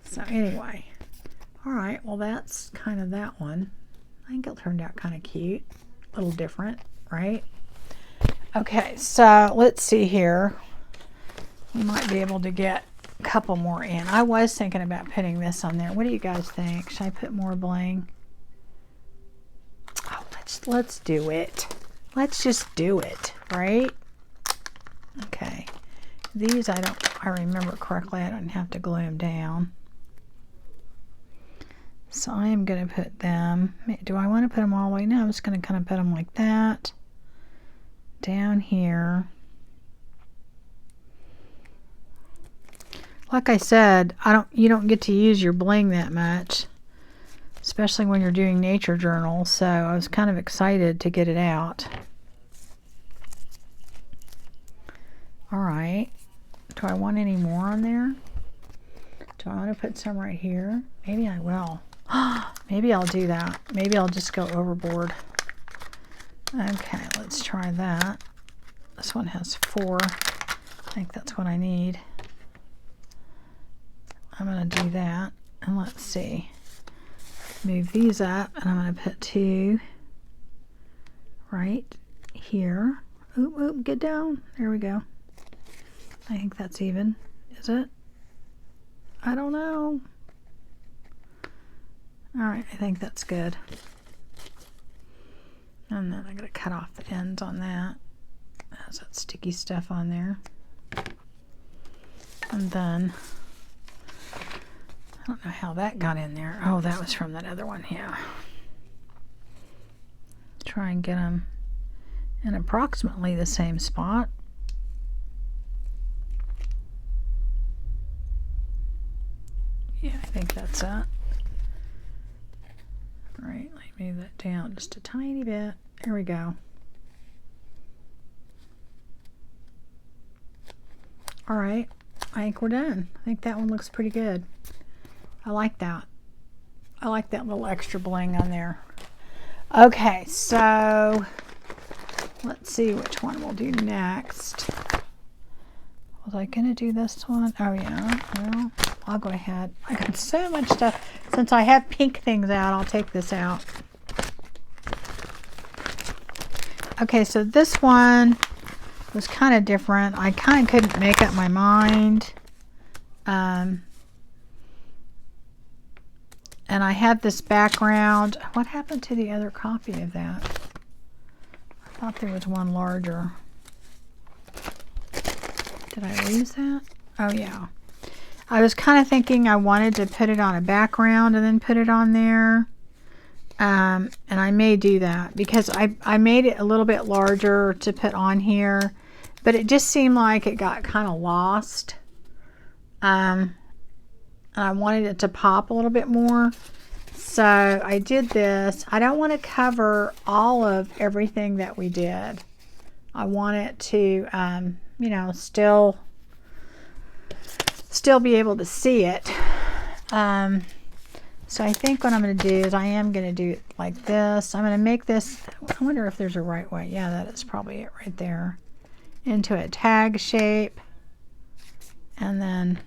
So anyway, all right, well, that's kind of that one. I think it turned out kind of cute, a little different, right? Okay, so let's see here. We might be able to get a couple more in. I was thinking about putting this on there. What do you guys think? Should I put more bling? Oh, let's do it. Let's just do it, right? Okay. These I remember correctly. I don't have to glue them down. So I am going to put them. Do I want to put them all the way? No, I'm just going to kind of put them like that. Down here. Like I said, you don't get to use your bling that much, especially when you're doing nature journals, so I was kind of excited to get it out. All right. Do I want any more on there? Do I want to put some right here? Maybe I will. Maybe I'll do that. Maybe I'll just go overboard. Okay, let's try that. This one has 4. I think that's what I need. I'm going to do that. And let's see. Move these up, and I'm going to put 2 right here. Oop, oop, get down. There we go. I think that's even. Is it? I don't know. Alright, I think that's good. And then I'm going to cut off the ends on that. Has that sticky stuff on there. And then, I don't know how that got in there. Oh, that was from that other one, yeah. Try and get them in approximately the same spot. Yeah, I think that's it. All right, let me move that down just a tiny bit. There we go. All right, I think we're done. I think that one looks pretty good. I like that. I like that little extra bling on there. Okay, so let's see which one we'll do next. Was I going to do this one? Oh, yeah. Well, I'll go ahead. I got so much stuff. Since I have pink things out, I'll take this out. Okay, so this one was kind of different. I kind of couldn't make up my mind. And I had this background. What happened to the other copy of that? I thought there was one larger. Did I lose that? Oh, yeah. I was kind of thinking I wanted to put it on a background and then put it on there. And I may do that because I made it a little bit larger to put on here. But it just seemed like it got kind of lost. And I wanted it to pop a little bit more. So I did this. I don't want to cover all of everything that we did. I want it to, you know, still be able to see it. So I think what I'm going to do is I am going to do it like this. I'm going to make this, I wonder if there's a right way. Yeah, that is probably it right there. Into a tag shape. And then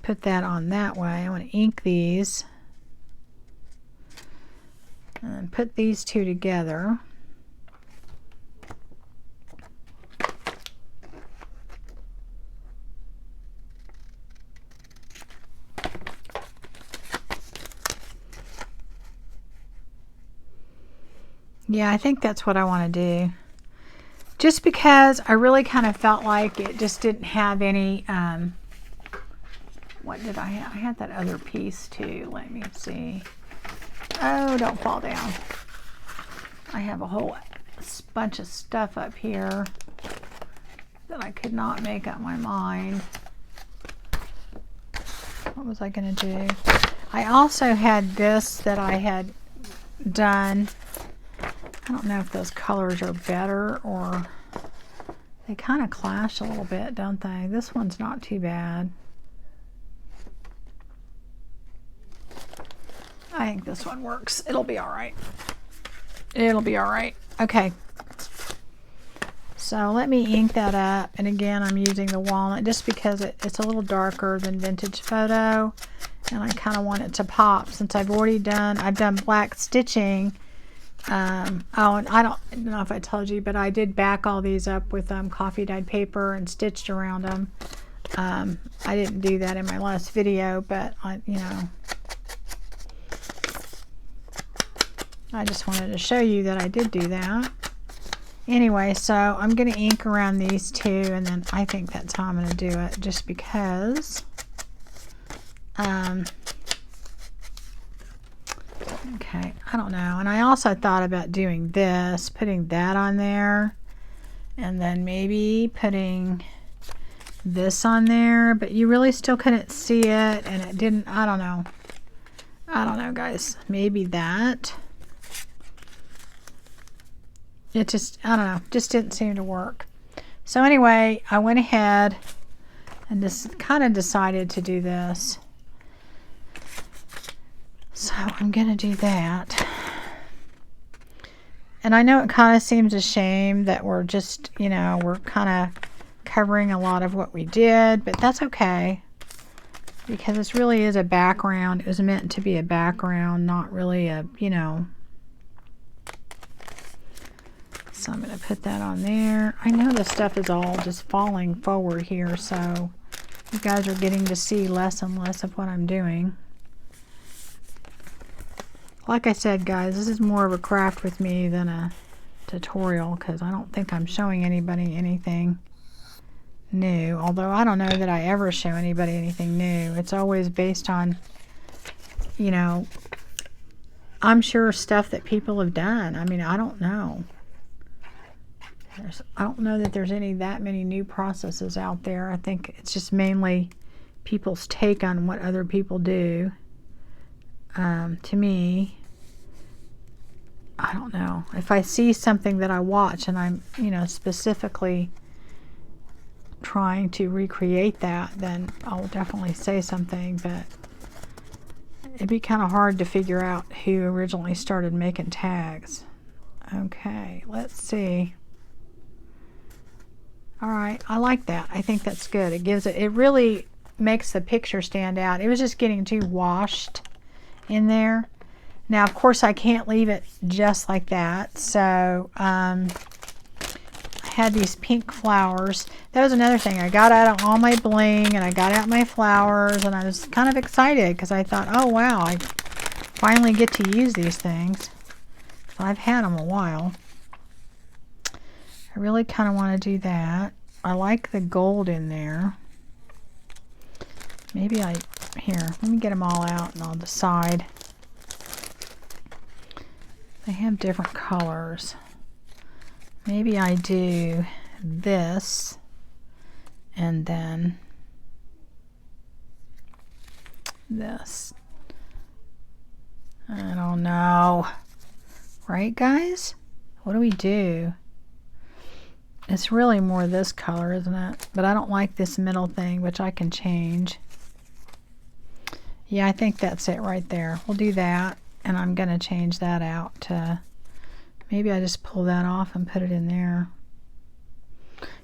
put that on that way. I want to ink these. And then put these two together. Yeah, I think that's what I want to do. Just because I really kind of felt like it just didn't have any, what did I have? I had that other piece too. Let me see. Oh, don't fall down. I have a whole bunch of stuff up here that I could not make up my mind. What was I going to do? I also had this that I had done. I don't know if those colors are better or they kind of clash a little bit, don't they? This one's not too bad. I think this one works. It'll be all right. It'll be all right. Okay. So let me ink that up. And again, I'm using the walnut just because it's a little darker than Vintage Photo. And I kind of want it to pop since I've done black stitching. Oh, and I don't know if I told you, but I did back all these up with coffee dyed paper and stitched around them. I didn't do that in my last video, but you know, I just wanted to show you that I did do that. Anyway, so I'm going to ink around these two, and then I think that's how I'm going to do it, just because. Okay, I don't know. And I also thought about doing this, putting that on there, and then maybe putting this on there, but you really still couldn't see it, and it didn't, I don't know. I don't know, guys. Maybe that. It just, I don't know, just didn't seem to work. So anyway, I went ahead and just kind of decided to do this. So I'm going to do that. And I know it kind of seems a shame that we're just, you know, we're kind of covering a lot of what we did, but that's okay. Because this really is a background. It was meant to be a background, not really a, you know. So I'm going to put that on there. I know this stuff is all just falling forward here, so you guys are getting to see less and less of what I'm doing. Like I said, guys, this is more of a craft with me than a tutorial, because I don't think I'm showing anybody anything new. Although I don't know that I ever show anybody anything new. It's always based on, you know, I'm sure stuff that people have done. I mean, I don't know. I don't know that there's that many new processes out there. I think it's just mainly people's take on what other people do. To me, I don't know. If I see something that I watch and I'm, you know, specifically trying to recreate that, then I'll definitely say something, but it'd be kind of hard to figure out who originally started making tags. Okay, let's see. All right, I like that. I think that's good. It gives it really makes the picture stand out. It was just getting too washed in there. Now, of course, I can't leave it just like that. So, I had these pink flowers. That was another thing. I got out all my bling and I got out my flowers, and I was kind of excited because I thought, oh wow, I finally get to use these things. I've had them a while. I really kind of want to do that. I like the gold in there. Maybe here, let me get them all out and I'll decide. They have different colors. Maybe I do this and then this. I don't know. Right, guys? What do we do? It's really more this color, isn't it? But I don't like this middle thing, which I can change. Yeah, I think that's it right there. We'll do that, and I'm going to change that out to, maybe I just pull that off and put it in there.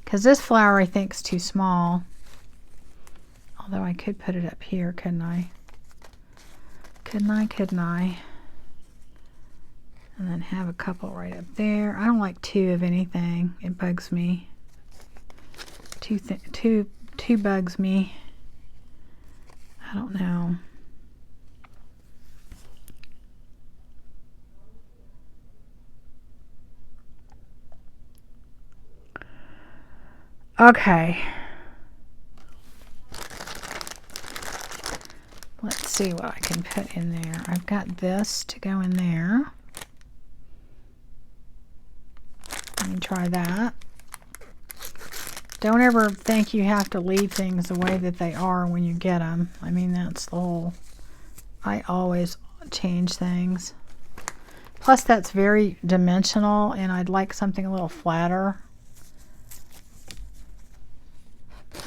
Because this flower I think is too small. Although I could put it up here, couldn't I? Couldn't I? And then have a couple right up there. I don't like two of anything. It bugs me. Two bugs me. I don't know. Okay. Let's see what I can put in there. I've got this to go in there. Let me try that. Don't ever think you have to leave things the way that they are when you get them. I mean, that's the whole... I always change things. Plus, that's very dimensional, and I'd like something a little flatter.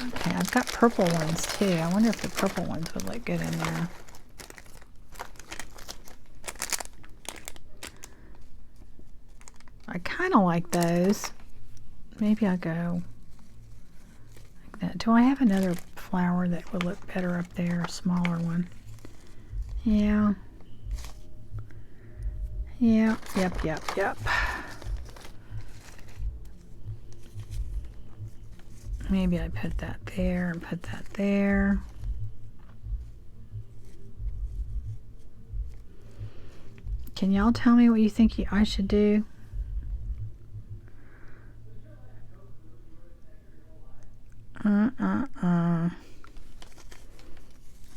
Okay, I've got purple ones, too. I wonder if the purple ones would look good in there. I kind of like those. Maybe I'll go like that. Do I have another flower that would look better up there? A smaller one. Yeah. Yeah. Yep. Maybe I put that there and put that there. Can y'all tell me what you think I should do?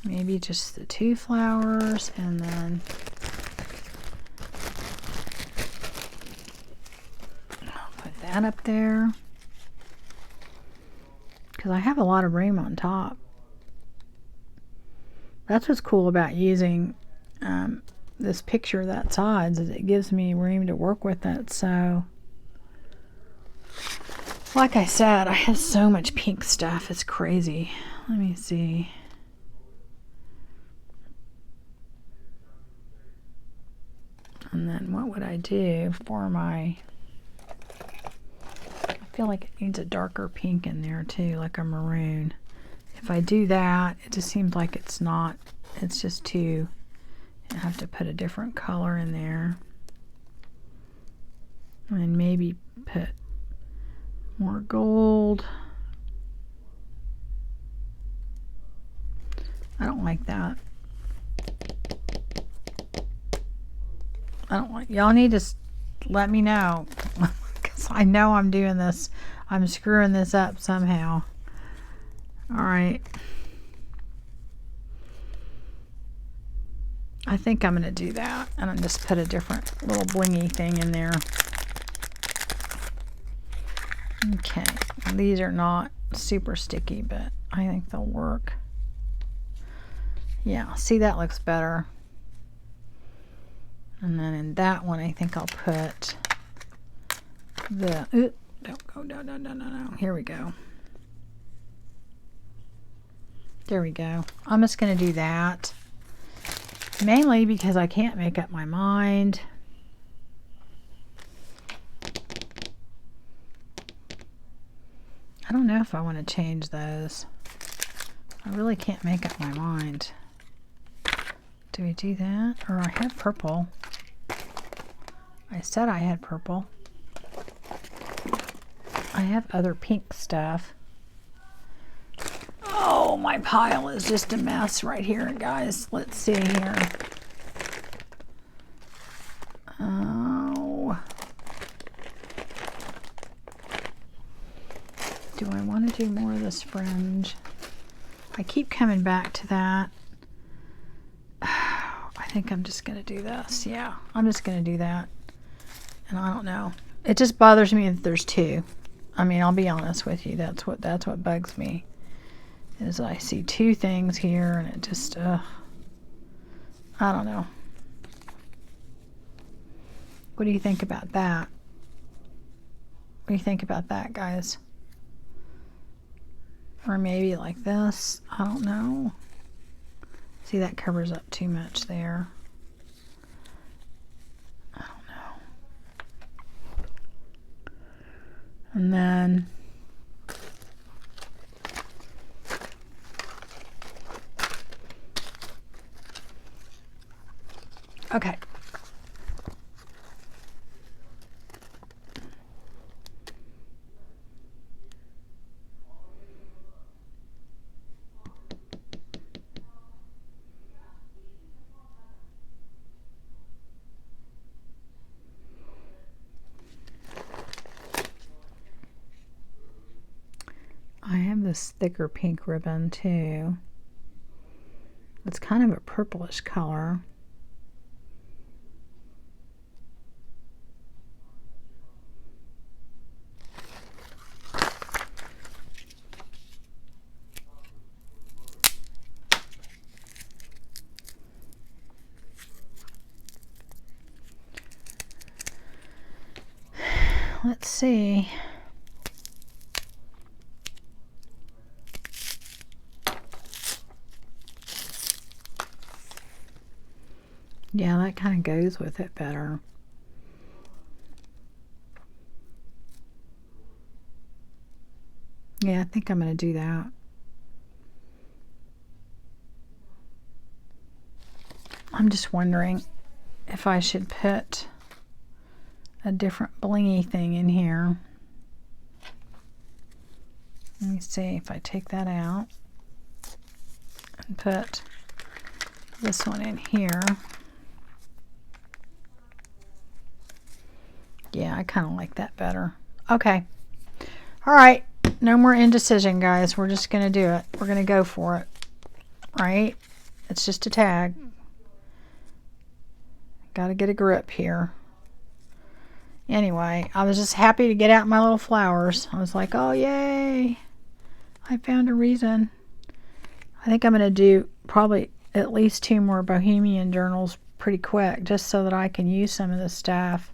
Maybe just the two flowers, and then I'll put that up there because I have a lot of room on top. That's what's cool about using this picture that size, is it gives me room to work with it. So like I said, I have so much pink stuff, it's crazy. Let me see. And then what would I do for my... I feel like it needs a darker pink in there too, like a maroon. If I do that, it just seems like it's not, it's just too, I have to put a different color in there. And maybe put more gold. I don't like that. I don't like, y'all need to let me know. Because I know I'm doing this. I'm screwing this up somehow. Alright. I think I'm going to do that. And I'll just put a different little blingy thing in there. Okay. These are not super sticky, but I think they'll work. Yeah, see, that looks better. And then in that one, I think I'll put the... don't go, no. Here we go. There we go. I'm just going to do that. Mainly because I can't make up my mind. I don't know if I want to change those. I really can't make up my mind. Do we do that? Or I have purple. I said I had purple. I have other pink stuff. Oh, my pile is just a mess right here, guys. Let's see here. Oh. Do I want to do more of this fringe? I keep coming back to that. I think I'm just going to do this. Yeah, I'm just going to do that. And I don't know. It just bothers me that there's two. I mean, I'll be honest with you. That's what bugs me. Is I see two things here and it just, I don't know. What do you think about that? What do you think about that, guys? Or maybe like this. I don't know. See, that covers up too much there. I don't know. And then okay. I have this thicker pink ribbon too. It's kind of a purplish color. Let's see. Yeah, that kind of goes with it better. Yeah, I think I'm going to do that. I'm just wondering if I should put a different blingy thing in here. Let me see if I take that out and put this one in here. Yeah, I kind of like that better. Okay. All right. No more indecision, guys. We're just going to do it. We're going to go for it. Right? It's just a tag. Got to get a grip here. Anyway, I was just happy to get out my little flowers. I was like, oh, yay. I found a reason. I think I'm going to do probably at least 2 more Bohemian journals pretty quick, just so that I can use some of this stuff.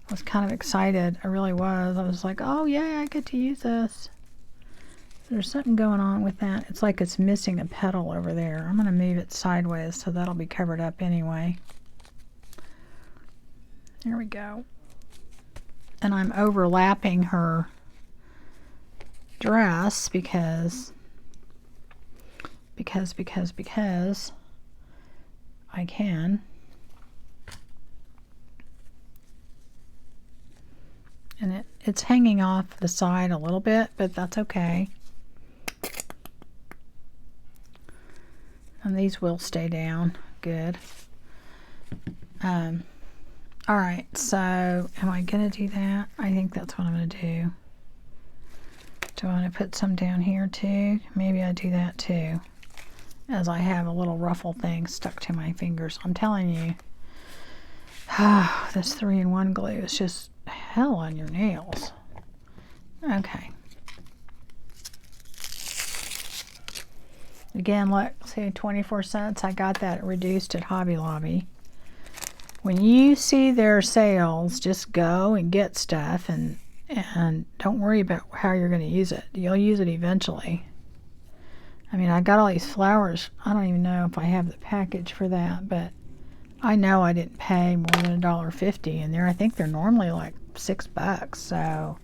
I was kind of excited. I really was. I was like, oh, yay, I get to use this. There's something going on with that. It's like it's missing a petal over there. I'm going to move it sideways so that'll be covered up anyway. There we go. And I'm overlapping her dress because I can. And it's hanging off the side a little bit, but that's okay. And these will stay down. Good. All right, so am I going to do that? I think that's what I'm going to do. Do I want to put some down here too? Maybe I do that too, as I have a little ruffle thing stuck to my fingers. I'm telling you, this 3-in-1 glue is just hell on your nails. Okay. Again, look, see, 24 cents. I got that reduced at Hobby Lobby. When you see their sales, just go and get stuff and don't worry about how you're going to use it. You'll use it eventually. I mean, I got all these flowers. I don't even know if I have the package for that, but I know I didn't pay more than $1.50 in there. I think they're normally like $6, so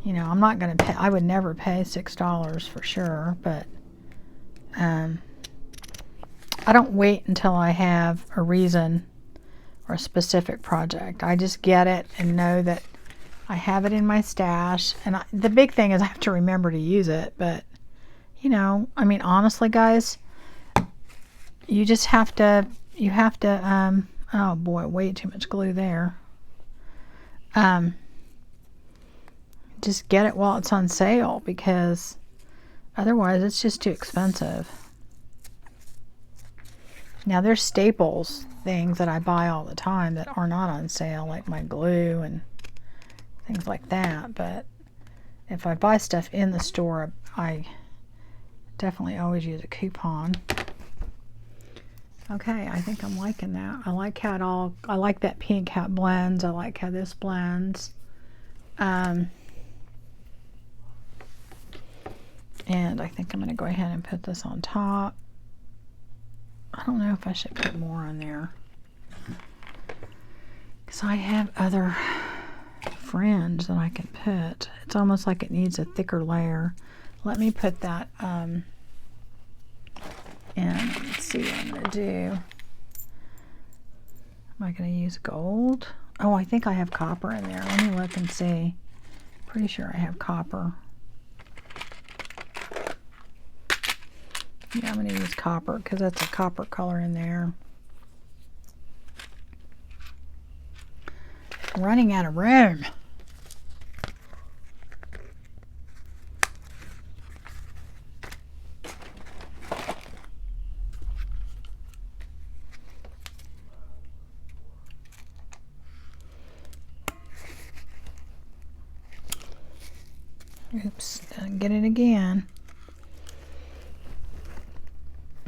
you know, I'm not going to pay. I would never pay $6 for sure, but I don't wait until I have a reason or a specific project. I just get it and know that I have it in my stash. And the big thing is I have to remember to use it. But, you know, I mean, honestly, guys, you just have to, oh boy, way too much glue there. Just get it while it's on sale, because otherwise it's just too expensive. Now there's staples, things that I buy all the time that are not on sale, like my glue and things like that. But if I buy stuff in the store, I definitely always use a coupon. Okay, I think I'm liking that. I like how it all, I like that pink how it blends. I like how this blends. And I think I'm going to go ahead and put this on top. I don't know if I should put more on there, because I have other fringe that I can put. It's almost like it needs a thicker layer. Let me put that and let's see what I'm going to do. Am I going to use gold? Oh, I think I have copper in there. Let me look and see. Pretty sure I have copper. Yeah, I'm going to use copper because that's a copper color in there. I'm running out of room. Oops, didn't get it again.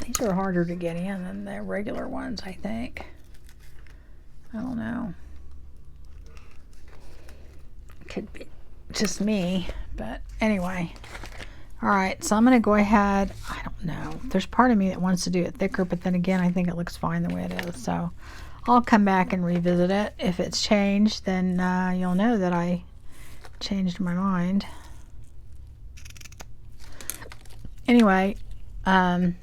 These are harder to get in than the regular ones, I think. I don't know. Could be just me, but anyway. All right, so I'm going to go ahead. I don't know. There's part of me that wants to do it thicker, but then again, I think it looks fine the way it is. So I'll come back and revisit it. If it's changed, then you'll know that I changed my mind. Anyway, or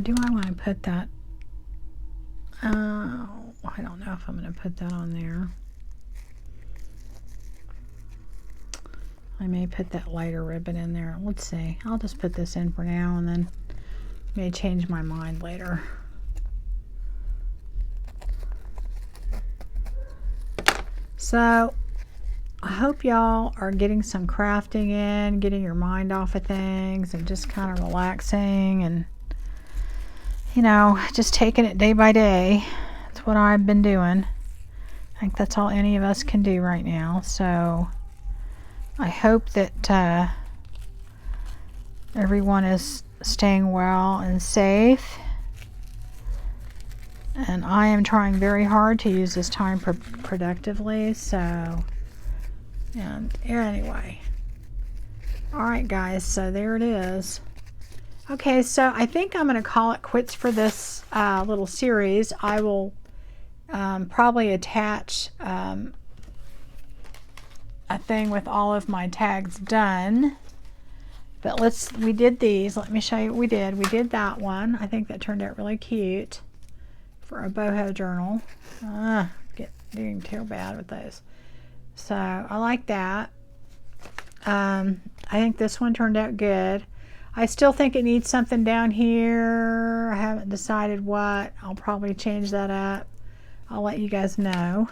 do I want to put that? I don't know if I'm going to put that on there. I may put that lighter ribbon in there. Let's see. I'll just put this in for now and then may change my mind later. So I hope y'all are getting some crafting in, getting your mind off of things and just kind of relaxing and, you know, just taking it day by day. That's what I've been doing. I think that's all any of us can do right now. So I hope that everyone is staying well and safe. And I am trying very hard to use this time productively. So And anyway, all right guys, so there it is. Okay, so I think I'm going to call it quits for this little series. I will probably attach a thing with all of my tags done. But we did these. Let me show you what we did. We did that one. I think that turned out really cute for a boho journal. Doing too bad with those. So I like that. I think this one turned out good. I still think it needs something down here. I haven't decided what. I'll probably change that up. I'll let you guys know.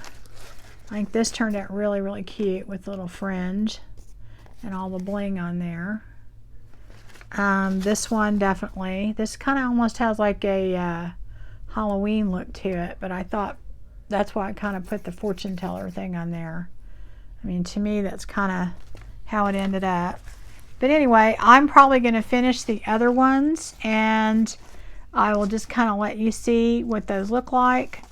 I think this turned out really, really cute with little fringe and all the bling on there. This one definitely. This kind of almost has like a Halloween look to it, but I thought that's why I kind of put the fortune teller thing on there. I mean, to me, that's kind of how it ended up. But anyway, I'm probably going to finish the other ones, and I will just kind of let you see what those look like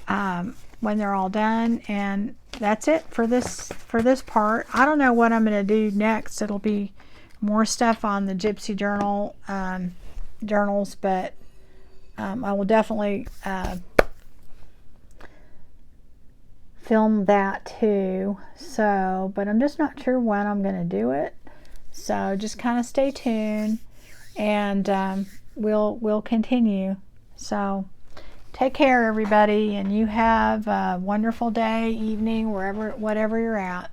when they're all done. And that's it for this part. I don't know what I'm going to do next. It'll be more stuff on the Gypsy journal journals, but I will definitely film that too. So, but I'm just not sure when I'm going to do it. So just kind of stay tuned, and we'll continue. So take care, everybody, and you have a wonderful day, evening, whatever you're at.